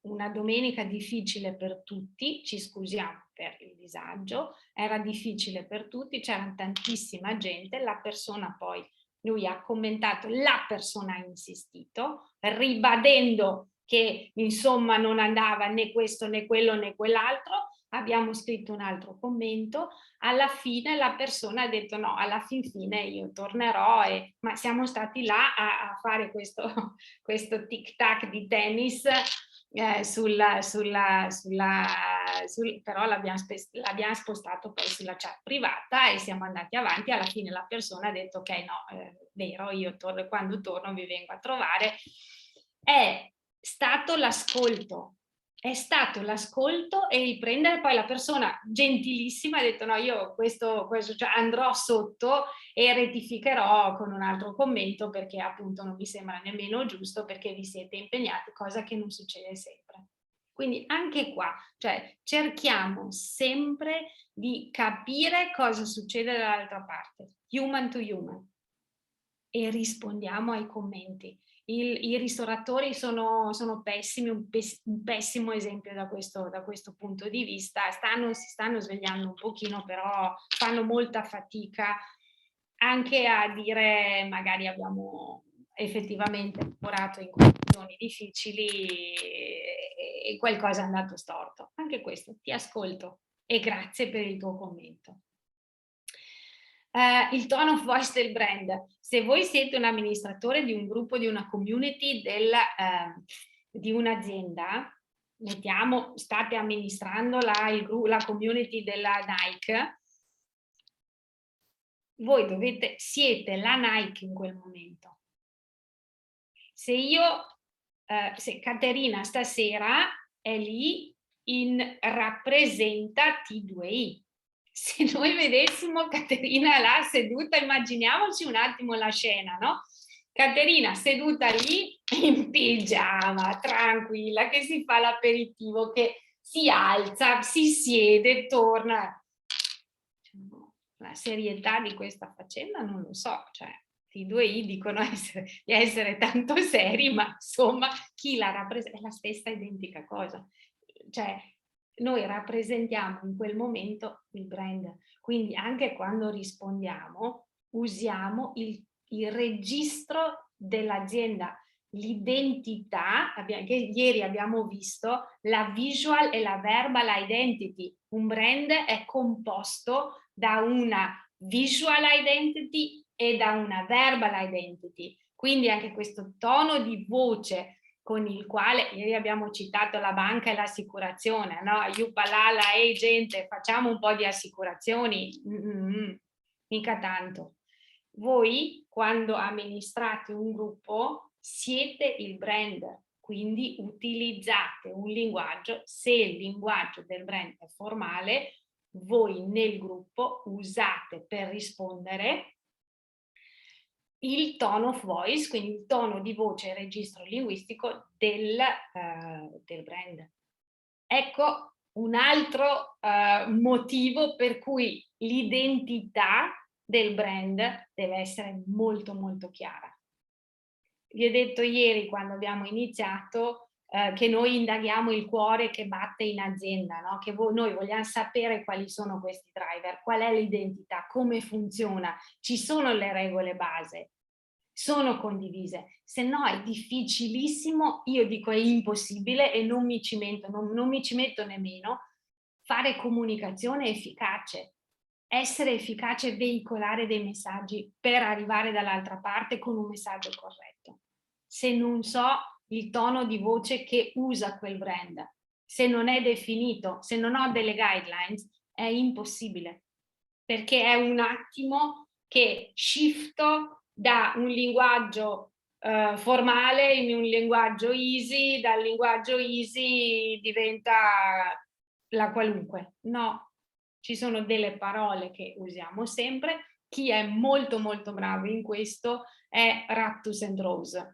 una domenica difficile per tutti, ci scusiamo per il disagio, era difficile per tutti, c'era tantissima gente, la persona poi, lui ha commentato, la persona ha insistito, ribadendo che insomma non andava né questo né quello né quell'altro, abbiamo scritto un altro commento, alla fine la persona ha detto no, alla fine io tornerò, ma siamo stati là a fare questo tic-tac di tennis, però l'abbiamo spostato poi sulla chat privata e siamo andati avanti. Alla fine la persona ha detto ok, no, vero, io quando torno vi vengo a trovare. È stato l'ascolto. È stato l'ascolto e il prendere, poi la persona gentilissima ha detto no, io questo cioè andrò sotto e rettificherò con un altro commento perché appunto non mi sembra nemmeno giusto perché vi siete impegnati, cosa che non succede sempre. Quindi anche qua, cioè cerchiamo sempre di capire cosa succede dall'altra parte, human to human, e rispondiamo ai commenti. I ristoratori sono pessimi, un pessimo esempio da questo punto di vista, si stanno svegliando un pochino, però fanno molta fatica anche a dire magari abbiamo effettivamente lavorato in condizioni difficili e qualcosa è andato storto. Anche questo, ti ascolto e grazie per il tuo commento. Il tone of voice del brand. Se voi siete un amministratore di un gruppo, di una community, di un'azienda, mettiamo, state amministrando la community della Nike, voi siete la Nike in quel momento. Se Caterina stasera è lì rappresenta T2I. Se noi vedessimo Caterina là seduta, immaginiamoci un attimo la scena, no? Caterina seduta lì in pigiama, tranquilla, che si fa l'aperitivo, che si alza, si siede, torna. La serietà di questa faccenda non lo so, cioè T2I dicono di essere tanto seri, ma insomma chi la rappresenta è la stessa identica cosa. Cioè, noi rappresentiamo in quel momento il brand, quindi anche quando rispondiamo usiamo il registro dell'azienda, l'identità, che ieri abbiamo visto, la visual e la verbal identity. Un brand è composto da una visual identity e da una verbal identity. Quindi anche questo tono di voce con il quale, ieri abbiamo citato la banca e l'assicurazione, no? Yupalala, ehi gente, facciamo un po' di assicurazioni, mica tanto. Voi, quando amministrate un gruppo, siete il brand, quindi utilizzate un linguaggio. Se il linguaggio del brand è formale, voi nel gruppo usate per rispondere il tone of voice, quindi il tono di voce e registro linguistico del brand. Ecco un altro motivo per cui l'identità del brand deve essere molto molto chiara. Vi ho detto ieri, quando abbiamo iniziato, che noi indaghiamo il cuore che batte in azienda, no? Che noi vogliamo sapere quali sono questi driver, qual è l'identità, come funziona, ci sono le regole base, sono condivise, se no è difficilissimo, io dico è impossibile e non mi ci metto nemmeno, fare comunicazione efficace, essere efficace, veicolare dei messaggi per arrivare dall'altra parte con un messaggio corretto. Se non so il tono di voce che usa quel brand, se non è definito, se non ho delle guidelines, è impossibile, perché è un attimo che shifto da un linguaggio formale in un linguaggio easy, dal linguaggio easy diventa la qualunque. No, ci sono delle parole che usiamo sempre. Chi è molto molto bravo in questo è Rattus and Rose.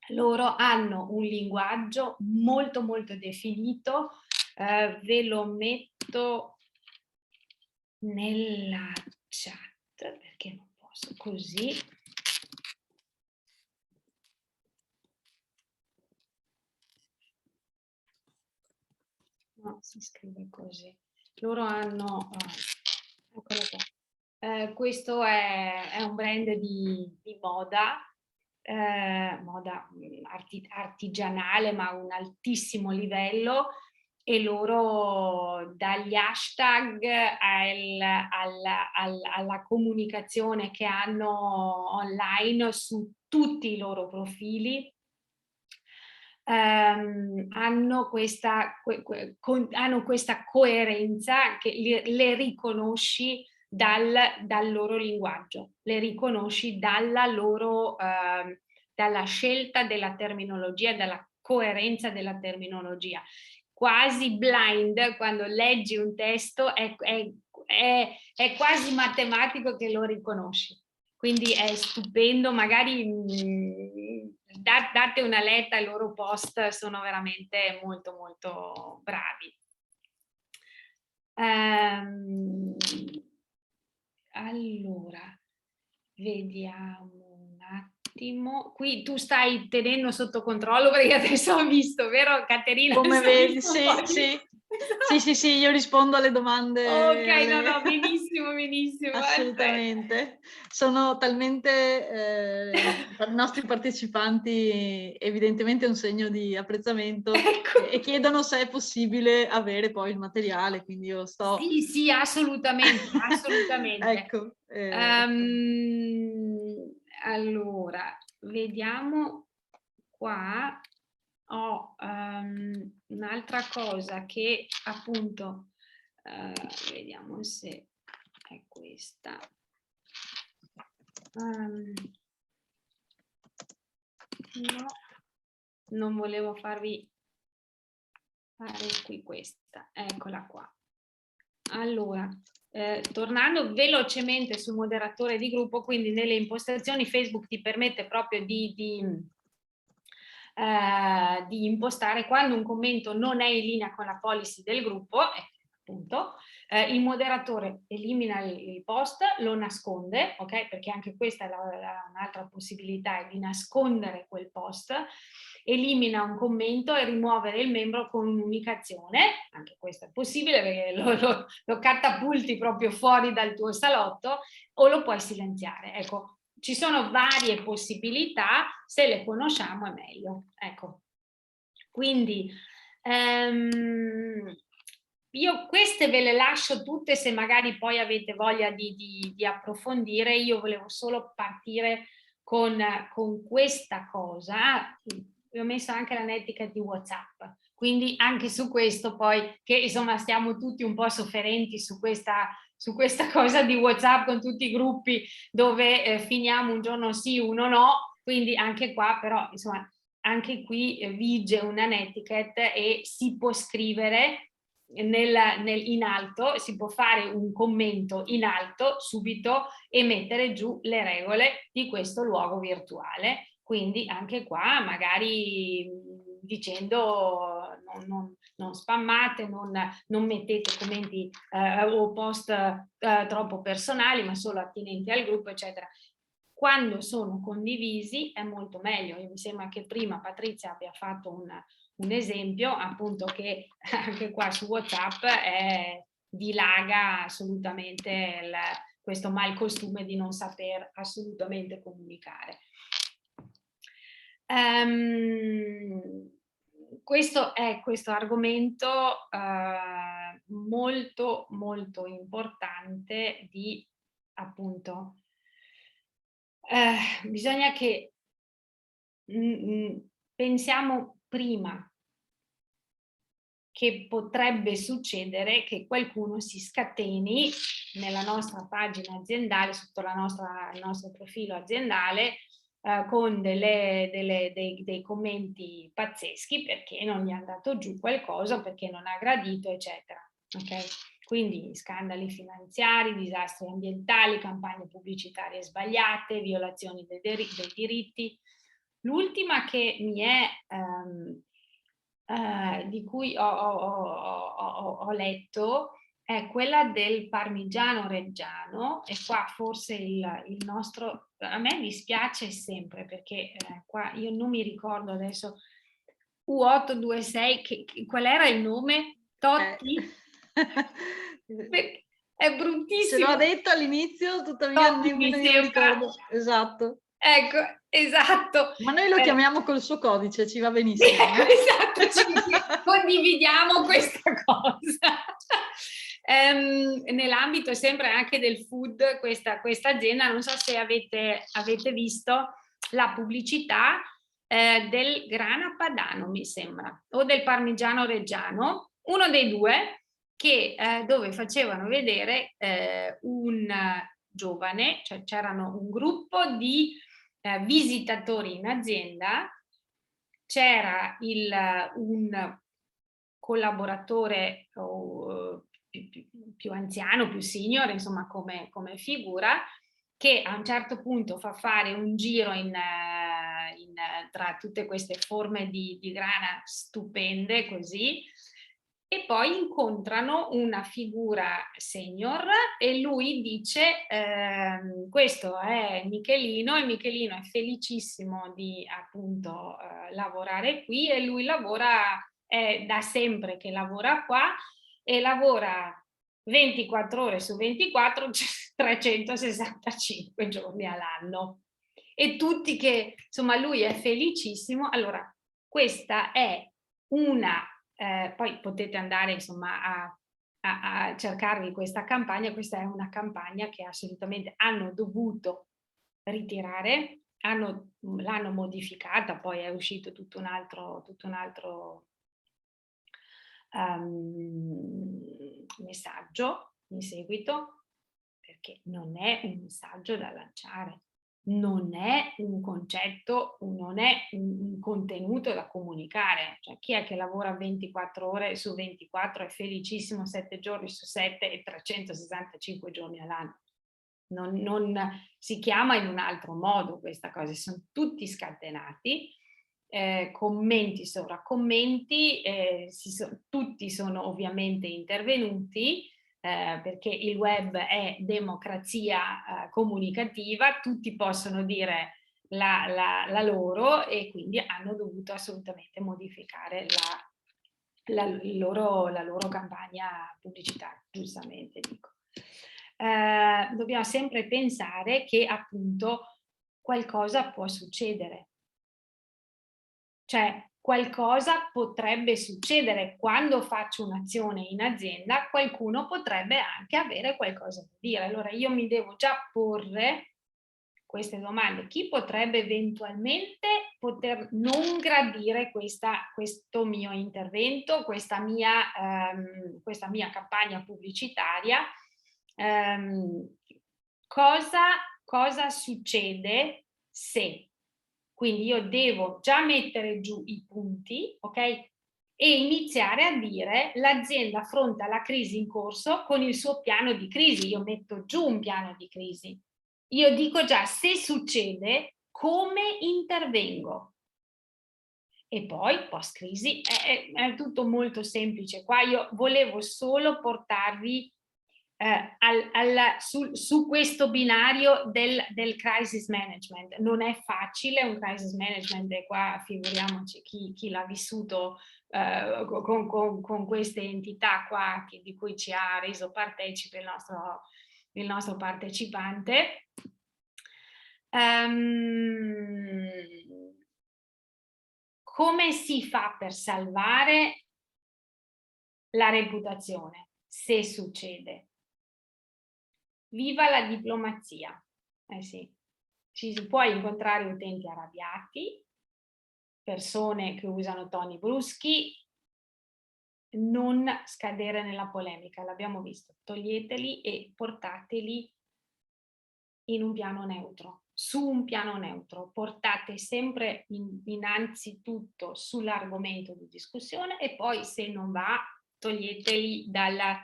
Loro hanno un linguaggio molto molto definito, ve lo metto nella chat perché non posso così. No, si scrive così. Loro hanno, eccolo qua. Questo è un brand di moda, moda artigianale ma a un altissimo livello, e loro dagli hashtag alla comunicazione che hanno online su tutti i loro profili hanno questa coerenza che le riconosci dal loro linguaggio, le riconosci dalla scelta della terminologia, dalla coerenza della terminologia. Quasi blind, quando leggi un testo è quasi matematico che lo riconosci. Quindi è stupendo, magari date una letta ai loro post, sono veramente molto molto bravi. Allora, vediamo un attimo. Qui tu stai tenendo sotto controllo perché adesso ho visto, vero Caterina? Come vedi, sì, io rispondo alle domande. Ok, no, benissimo, benissimo. Assolutamente. Sono talmente per i nostri partecipanti evidentemente un segno di apprezzamento, ecco, e chiedono se è possibile avere poi il materiale, quindi io sto... Sì, assolutamente, assolutamente. Ecco. Allora, vediamo qua. Ho un'altra cosa che appunto vediamo se è questa. No, non volevo farvi fare qui questa, eccola qua. Allora, tornando velocemente sul moderatore di gruppo, quindi nelle impostazioni Facebook ti permette proprio di impostare quando un commento non è in linea con la policy del gruppo, appunto, il moderatore elimina il post, lo nasconde, ok? Perché anche questa è un'altra possibilità, è di nascondere quel post, elimina un commento e rimuovere il membro con un'unica azione, anche questo è possibile perché lo catapulti proprio fuori dal tuo salotto, o lo puoi silenziare, ecco. Ci sono varie possibilità, se le conosciamo è meglio. Ecco. Quindi io queste ve le lascio tutte, se magari poi avete voglia di approfondire. Io volevo solo partire con questa cosa. Vi ho messo anche la netiquette di WhatsApp, quindi anche su questo poi, che insomma stiamo tutti un po' sofferenti su questa cosa di WhatsApp, con tutti i gruppi dove finiamo un giorno sì, uno no, quindi anche qua però insomma anche qui vige una netiquette e si può scrivere in alto, si può fare un commento in alto subito e mettere giù le regole di questo luogo virtuale. Quindi anche qua magari dicendo non spammate, non mettete commenti o post troppo personali, ma solo attinenti al gruppo, eccetera. Quando sono condivisi è molto meglio. Mi sembra che prima Patrizia abbia fatto un esempio, appunto, che anche qua su WhatsApp dilaga assolutamente questo malcostume di non saper assolutamente comunicare. Questo è questo argomento molto molto importante di, appunto, bisogna che pensiamo prima che potrebbe succedere che qualcuno si scateni nella nostra pagina aziendale, sotto il nostro profilo aziendale, con dei commenti pazzeschi perché non gli è andato giù qualcosa, perché non ha gradito, eccetera. Okay? Quindi scandali finanziari, disastri ambientali, campagne pubblicitarie sbagliate, violazioni dei diritti. L'ultima che mi è di cui ho letto è quella del parmigiano reggiano, e qua forse il nostro, a me dispiace sempre perché qua io non mi ricordo adesso, U826, qual era il nome? Totti? È bruttissimo. Ce l'ho detto all'inizio, tuttavia Totti, nemmeno io lo ricordo. Esatto. Ecco, esatto. Ma noi lo chiamiamo col suo codice, ci va benissimo. Esatto, condividiamo questa cosa. Nell'ambito sempre anche del food, questa azienda, non so se avete visto la pubblicità del grana padano, mi sembra, o del parmigiano reggiano, uno dei due, che dove facevano vedere un giovane, cioè c'erano un gruppo di visitatori in azienda, c'era un collaboratore più anziano, più senior, insomma come figura, che a un certo punto fa fare un giro tra tutte queste forme di grana stupende così, e poi incontrano una figura senior e lui dice questo è Michelino, e Michelino è felicissimo di appunto lavorare qui, e lui lavora, è da sempre che lavora qua e lavora 24 ore su 24, 365 giorni all'anno, e tutti che insomma lui è felicissimo. Allora questa è una poi potete andare insomma a cercarvi questa campagna. Questa è una campagna che assolutamente hanno dovuto ritirare, l'hanno modificata, poi è uscito tutto un altro messaggio in seguito, perché non è un messaggio da lanciare, non è un concetto, non è un contenuto da comunicare. Cioè, chi è che lavora 24 ore su 24 è felicissimo 7 giorni su 7 e 365 giorni all'anno? Non si chiama in un altro modo questa cosa, sono tutti scatenati, commenti sopra commenti, tutti sono ovviamente intervenuti, perché il web è democrazia comunicativa, tutti possono dire la loro, e quindi hanno dovuto assolutamente modificare la loro campagna pubblicitaria, giustamente dico. Dobbiamo sempre pensare che appunto qualcosa può succedere. Cioè, qualcosa potrebbe succedere quando faccio un'azione in azienda, qualcuno potrebbe anche avere qualcosa da dire. Allora io mi devo già porre queste domande. Chi potrebbe eventualmente poter non gradire questo mio intervento, questa mia campagna pubblicitaria? Cosa succede se? Quindi io devo già mettere giù i punti, ok? E iniziare a dire l'azienda affronta la crisi in corso con il suo piano di crisi. Io metto giù un piano di crisi. Io dico già, se succede, come intervengo? E poi post crisi è tutto molto semplice. Qua io volevo solo portarvi su questo binario del crisis management. Non è facile un crisis management, e qua figuriamoci chi l'ha vissuto con queste entità qua di cui ci ha reso partecipe il nostro partecipante. Come si fa per salvare la reputazione se succede? Viva la diplomazia. Sì. Ci si può incontrare utenti arrabbiati, persone che usano toni bruschi, non scadere nella polemica, l'abbiamo visto. Toglieteli e portateli in un piano neutro, su un piano neutro. Portate sempre innanzitutto sull'argomento di discussione e poi, se non va, toglieteli dal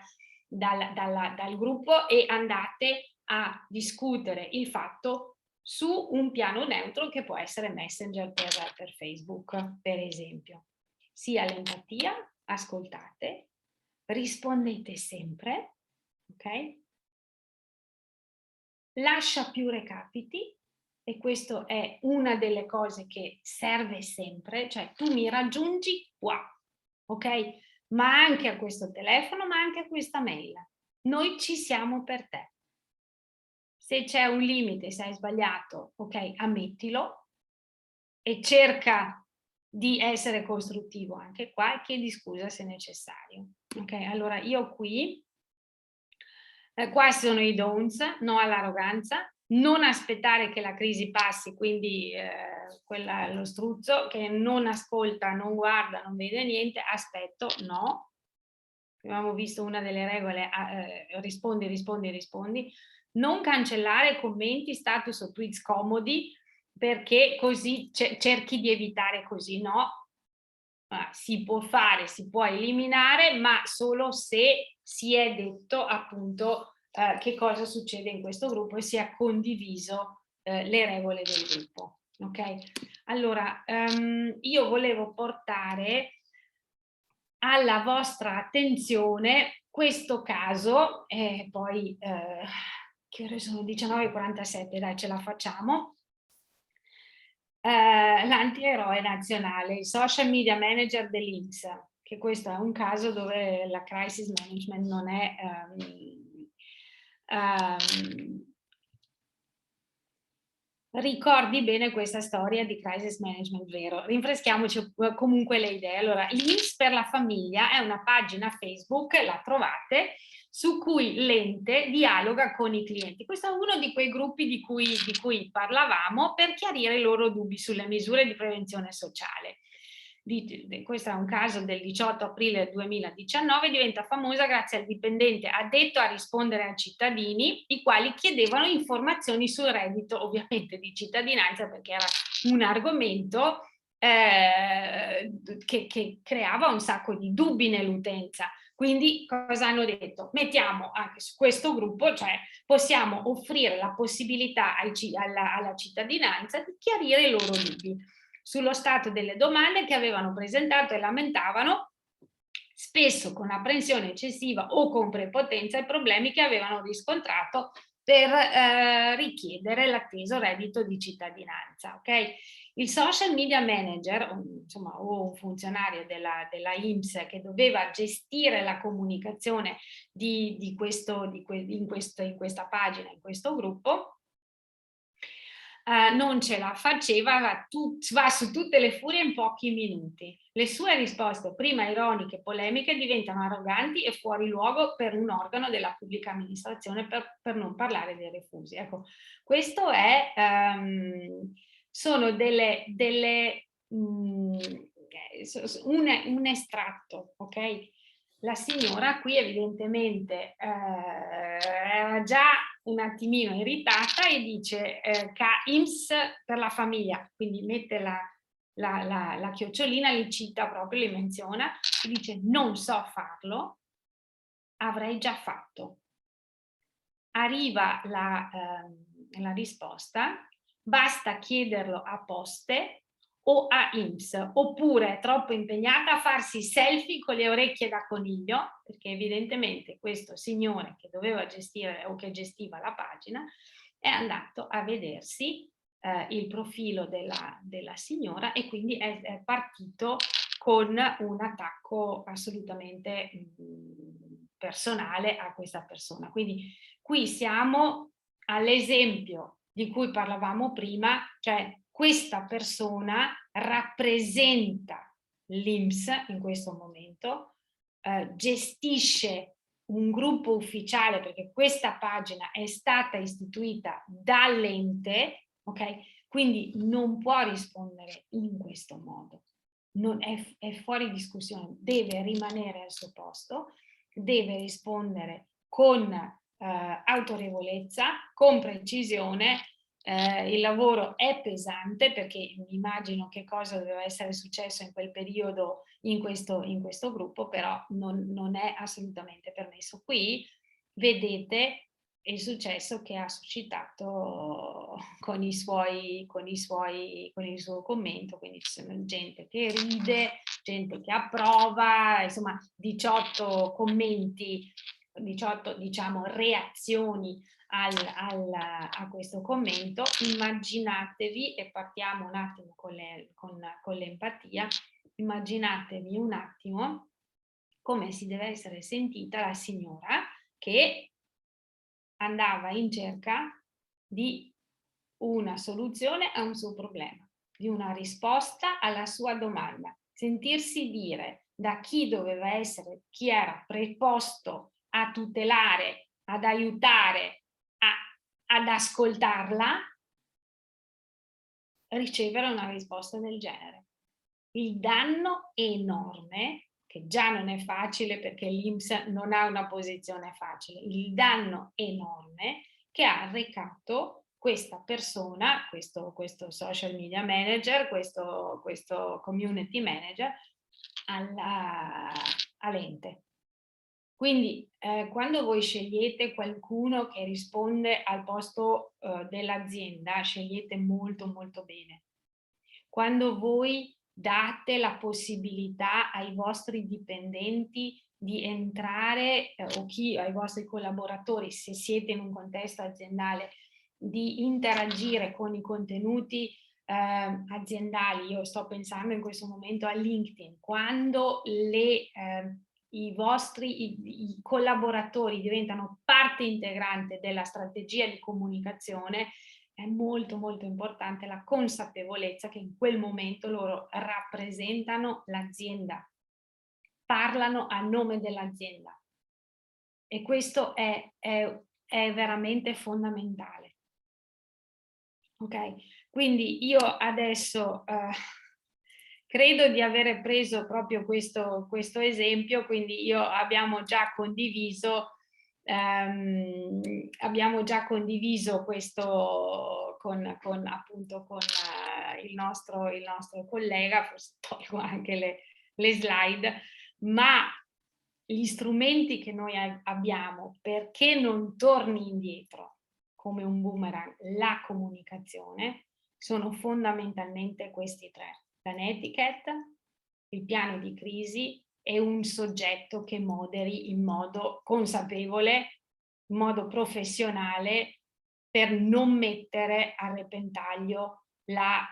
gruppo e andate a discutere il fatto su un piano neutro, che può essere Messenger per Facebook, per esempio. Sia l'empatia, ascoltate, rispondete sempre, ok? Lascia più recapiti, e questo è una delle cose che serve sempre, cioè tu mi raggiungi qua, ok? Ma anche a questo telefono, ma anche a questa mail. Noi ci siamo per te. Se c'è un limite, se hai sbagliato, ok, ammettilo e cerca di essere costruttivo anche qua e chiedi scusa se necessario. Ok, allora io qui, qua sono i don'ts: no all'arroganza, non aspettare che la crisi passi, quindi lo struzzo che non ascolta, non guarda, non vede niente, aspetto, no. Abbiamo visto una delle regole, rispondi. Non cancellare commenti, status o tweets comodi, perché così cerchi di evitare così, no? Si può fare, si può eliminare, ma solo se si è detto appunto che cosa succede in questo gruppo e si è condiviso le regole del gruppo. Ok? Allora, io volevo portare alla vostra attenzione questo caso, e poi che ore sono? 19:47, dai, ce la facciamo. L'antieroe nazionale, il social media manager dell'INPS, che questo è un caso dove la crisis management non è ricordi bene questa storia di crisis management vero. Rinfreschiamoci comunque le idee. Allora, l'INPS per la famiglia è una pagina Facebook, la trovate, su cui l'ente dialoga con i clienti. Questo è uno di quei gruppi di cui parlavamo, per chiarire i loro dubbi sulle misure di prevenzione sociale. Questo è un caso del 18 aprile 2019, diventa famosa grazie al dipendente addetto a rispondere ai cittadini, i quali chiedevano informazioni sul reddito, ovviamente di cittadinanza, perché era un argomento che creava un sacco di dubbi nell'utenza. Quindi cosa hanno detto? Mettiamo anche su questo gruppo, cioè possiamo offrire la possibilità alla cittadinanza di chiarire i loro dubbi sullo stato delle domande che avevano presentato e lamentavano, spesso con apprensione eccessiva o con prepotenza, i problemi che avevano riscontrato per richiedere l'atteso reddito di cittadinanza. Okay? Il social media manager, insomma, o un funzionario della INPS che doveva gestire la comunicazione in questa pagina, in questo gruppo, non ce la faceva, va su tutte le furie in pochi minuti. Le sue risposte, prima ironiche, polemiche, diventano arroganti e fuori luogo per un organo della pubblica amministrazione, per non parlare dei refusi. Ecco, questo è, sono un estratto, ok? La signora qui evidentemente era già un attimino irritata e dice INPS per la famiglia, quindi mette la chiocciolina, li cita proprio, li menziona, e dice non so farlo, avrei già fatto. Arriva la risposta, basta chiederlo a Poste o a INPS, oppure è troppo impegnata a farsi selfie con le orecchie da coniglio, perché evidentemente questo signore che doveva gestire o che gestiva la pagina è andato a vedersi il profilo della signora e quindi è partito con un attacco assolutamente personale a questa persona. Quindi qui siamo all'esempio di cui parlavamo prima, cioè questa persona rappresenta l'INPS in questo momento, gestisce un gruppo ufficiale perché questa pagina è stata istituita dall'ente, ok? Quindi non può rispondere in questo modo, è fuori discussione, deve rimanere al suo posto, deve rispondere con autorevolezza, con precisione. Il lavoro è pesante perché immagino che cosa doveva essere successo in quel periodo in questo gruppo, però non è assolutamente permesso. Qui vedete il successo che ha suscitato con il suo commento, quindi ci sono gente che ride, gente che approva, insomma 18 commenti, 18 diciamo reazioni a questo commento. Immaginatevi, e partiamo un attimo con l'empatia, immaginatevi un attimo come si deve essere sentita la signora che andava in cerca di una soluzione a un suo problema, di una risposta alla sua domanda, sentirsi dire da chi doveva essere, chi era preposto a tutelare, ad aiutare, ad ascoltarla, ricevere una risposta del genere. Il danno è enorme, che già non è facile perché l'INPS non ha una posizione facile, il danno enorme che ha arrecato questa persona, questo social media manager, questo community manager all'ente. Quindi quando voi scegliete qualcuno che risponde al posto dell'azienda, scegliete molto molto bene. Quando voi date la possibilità ai vostri dipendenti di entrare ai vostri collaboratori, se siete in un contesto aziendale, di interagire con i contenuti aziendali. Io sto pensando in questo momento a LinkedIn, quando i collaboratori diventano parte integrante della strategia di comunicazione, è molto molto importante la consapevolezza che in quel momento loro rappresentano l'azienda, parlano a nome dell'azienda, e questo è veramente fondamentale. Ok, quindi io adesso credo di aver preso proprio questo esempio, quindi abbiamo già condiviso questo con il nostro collega, forse tolgo anche le slide, ma gli strumenti che noi abbiamo perché non torni indietro come un boomerang la comunicazione sono fondamentalmente questi tre: l'an etiquette, il piano di crisi e un soggetto che moderi in modo consapevole, in modo professionale, per non mettere a repentaglio la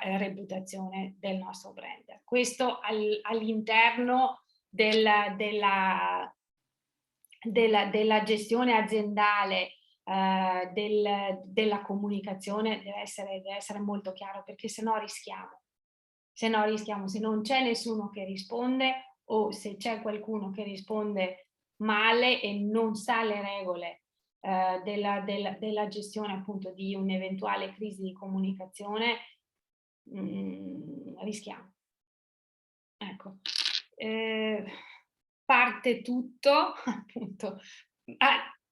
reputazione del nostro brand. Questo all'interno della gestione aziendale della comunicazione deve essere molto chiaro, perché se no rischiamo. Se non c'è nessuno che risponde, o se c'è qualcuno che risponde male e non sa le regole della gestione appunto di un'eventuale crisi di comunicazione, rischiamo. Ecco, parte tutto appunto,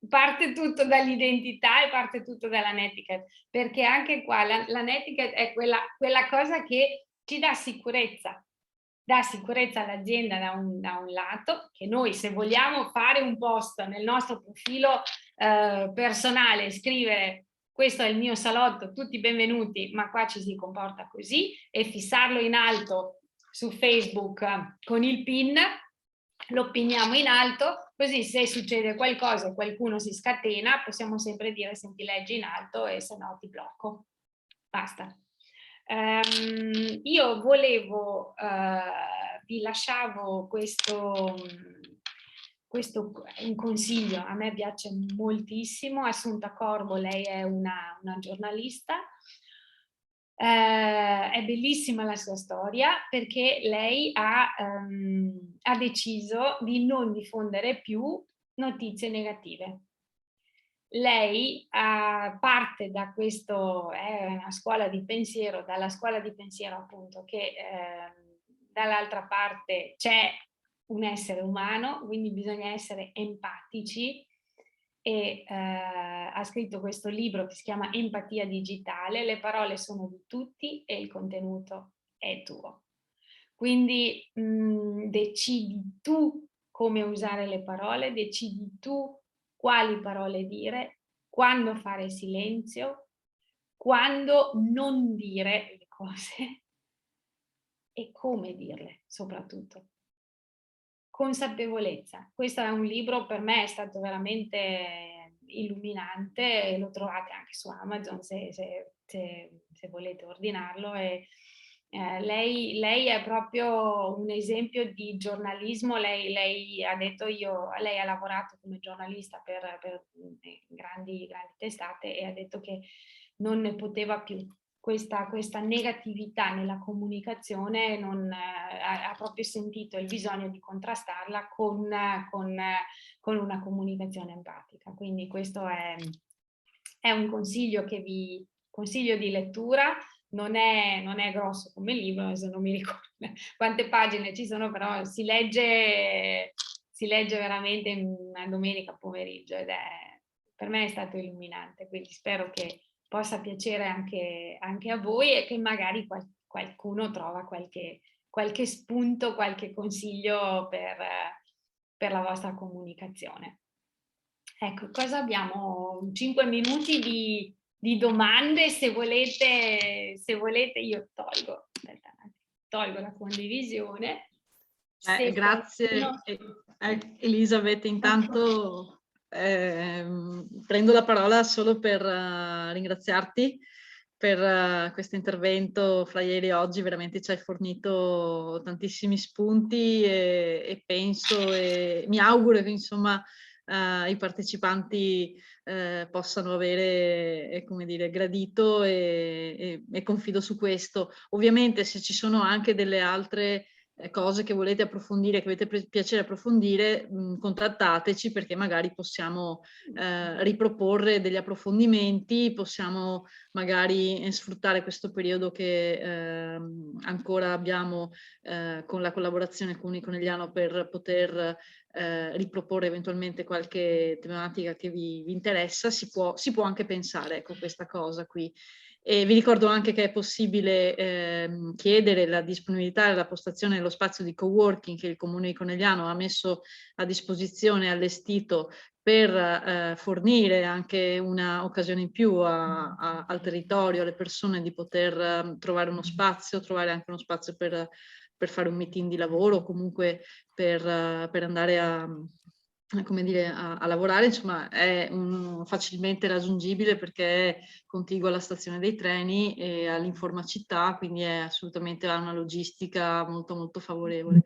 parte tutto dall'identità e parte tutto dalla netiquette, perché anche qua la netiquette è quella cosa che ci dà sicurezza all'azienda da un lato, che noi se vogliamo fare un post nel nostro profilo personale, scrivere questo è il mio salotto, tutti benvenuti, ma qua ci si comporta così, e fissarlo in alto su Facebook con il pin, lo piniamo in alto, così se succede qualcosa e qualcuno si scatena, possiamo sempre dire senti, leggi in alto e se no ti blocco. Basta. Io volevo, vi lasciavo questo un consiglio, a me piace moltissimo. Assunta Corbo, lei è una giornalista, è bellissima la sua storia, perché lei ha deciso di non diffondere più notizie negative. Lei parte da questo, è una scuola di pensiero, dalla scuola di pensiero appunto che dall'altra parte c'è un essere umano, quindi bisogna essere empatici, e ha scritto questo libro che si chiama Empatia digitale, le parole sono di tutti e il contenuto è tuo. Quindi decidi tu come usare le parole, decidi tu quali parole dire, quando fare silenzio, quando non dire le cose e come dirle soprattutto. Consapevolezza. Questo è un libro, per me è stato veramente illuminante, e lo trovate anche su Amazon se volete ordinarlo. E lei è proprio un esempio di giornalismo. Lei ha detto lei ha lavorato come giornalista per grandi testate, e ha detto che non ne poteva più. Questa negatività nella comunicazione, ha proprio sentito il bisogno di contrastarla con una comunicazione empatica. Quindi questo è un consiglio che vi consiglio di lettura. Non è grosso come libro, se non mi ricordo quante pagine ci sono, però si legge veramente in una domenica pomeriggio, ed per me è stato illuminante, quindi spero che possa piacere anche a voi, e che magari qualcuno trova qualche spunto, qualche consiglio per la vostra comunicazione. Ecco, cosa abbiamo? 5 minuti di domande, se volete io tolgo la condivisione. Grazie Elisabeth, intanto prendo la parola solo per ringraziarti per questo intervento fra ieri e oggi. Veramente ci hai fornito tantissimi spunti, e penso e mi auguro che insomma i partecipanti possano avere, come dire, gradito, e confido su questo. Ovviamente se ci sono anche delle altre cose che volete approfondire, che avete piacere approfondire, contattateci, perché magari possiamo riproporre degli approfondimenti, possiamo magari sfruttare questo periodo che ancora abbiamo con la collaborazione con Uniconegliano, per poter riproporre eventualmente qualche tematica che vi interessa. Si può anche pensare, ecco, questa cosa qui. E vi ricordo anche che è possibile chiedere la disponibilità e la postazione dello spazio di coworking che il Comune di Conegliano ha messo a disposizione, allestito, per fornire anche un'occasione in più al territorio, alle persone, di poter trovare uno spazio, trovare anche uno spazio per fare un meeting di lavoro, o comunque per andare a lavorare. Insomma, è facilmente raggiungibile, perché è contiguo alla stazione dei treni e all'Informa Città, quindi è assolutamente una logistica molto molto favorevole.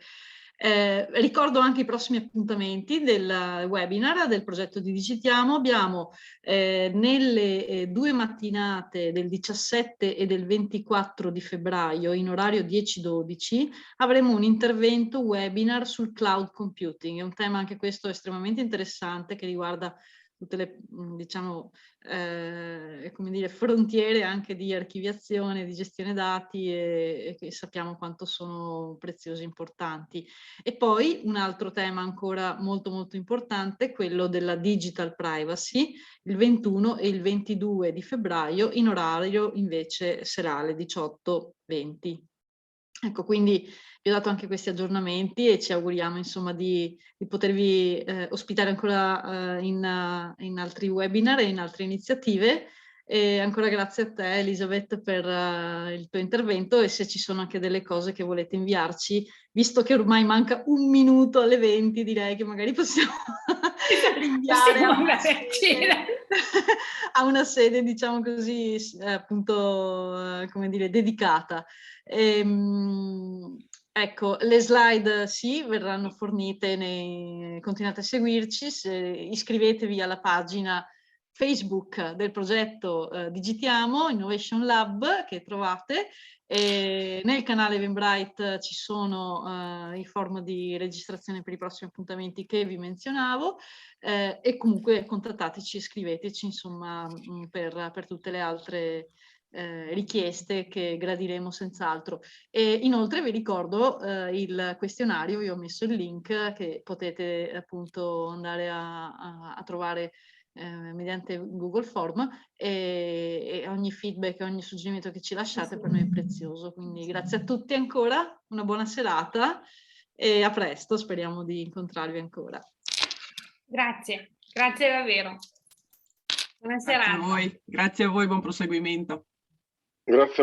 Ricordo anche i prossimi appuntamenti del webinar del progetto di Digitiamo. Abbiamo nelle 2 mattinate del 17 e del 24 di febbraio, in orario 10-12, avremo un intervento webinar sul cloud computing. È un tema anche questo estremamente interessante che riguarda tutte le, diciamo, come dire, frontiere anche di archiviazione, di gestione dati e che sappiamo quanto sono preziosi e importanti. E poi un altro tema ancora molto molto importante, quello della digital privacy, il 21 e il 22 di febbraio, in orario invece serale 18-20. Ecco, quindi vi ho dato anche questi aggiornamenti e ci auguriamo insomma di potervi ospitare ancora in altri webinar e in altre iniziative. E ancora grazie a te Elisabeth per il tuo intervento, e se ci sono anche delle cose che volete inviarci, visto che ormai manca 1 minuto alle 20, direi che magari possiamo rinviare a una sede, diciamo così, appunto, come dire, dedicata. Ecco, le slide sì, verranno fornite, continuate a seguirci, iscrivetevi alla pagina Facebook del progetto Digitiamo, Innovation Lab, che trovate, e nel canale Eventbrite ci sono i form di registrazione per i prossimi appuntamenti che vi menzionavo, e comunque contattateci, scriveteci insomma per tutte le altre richieste che gradiremo senz'altro. E inoltre vi ricordo il questionario, vi ho messo il link che potete appunto andare a trovare mediante Google Form, e ogni feedback, ogni suggerimento che ci lasciate per noi è prezioso. Quindi grazie a tutti ancora, una buona serata e a presto, speriamo di incontrarvi ancora. Grazie, grazie davvero. Buona serata. Grazie a voi, buon proseguimento. Grazie.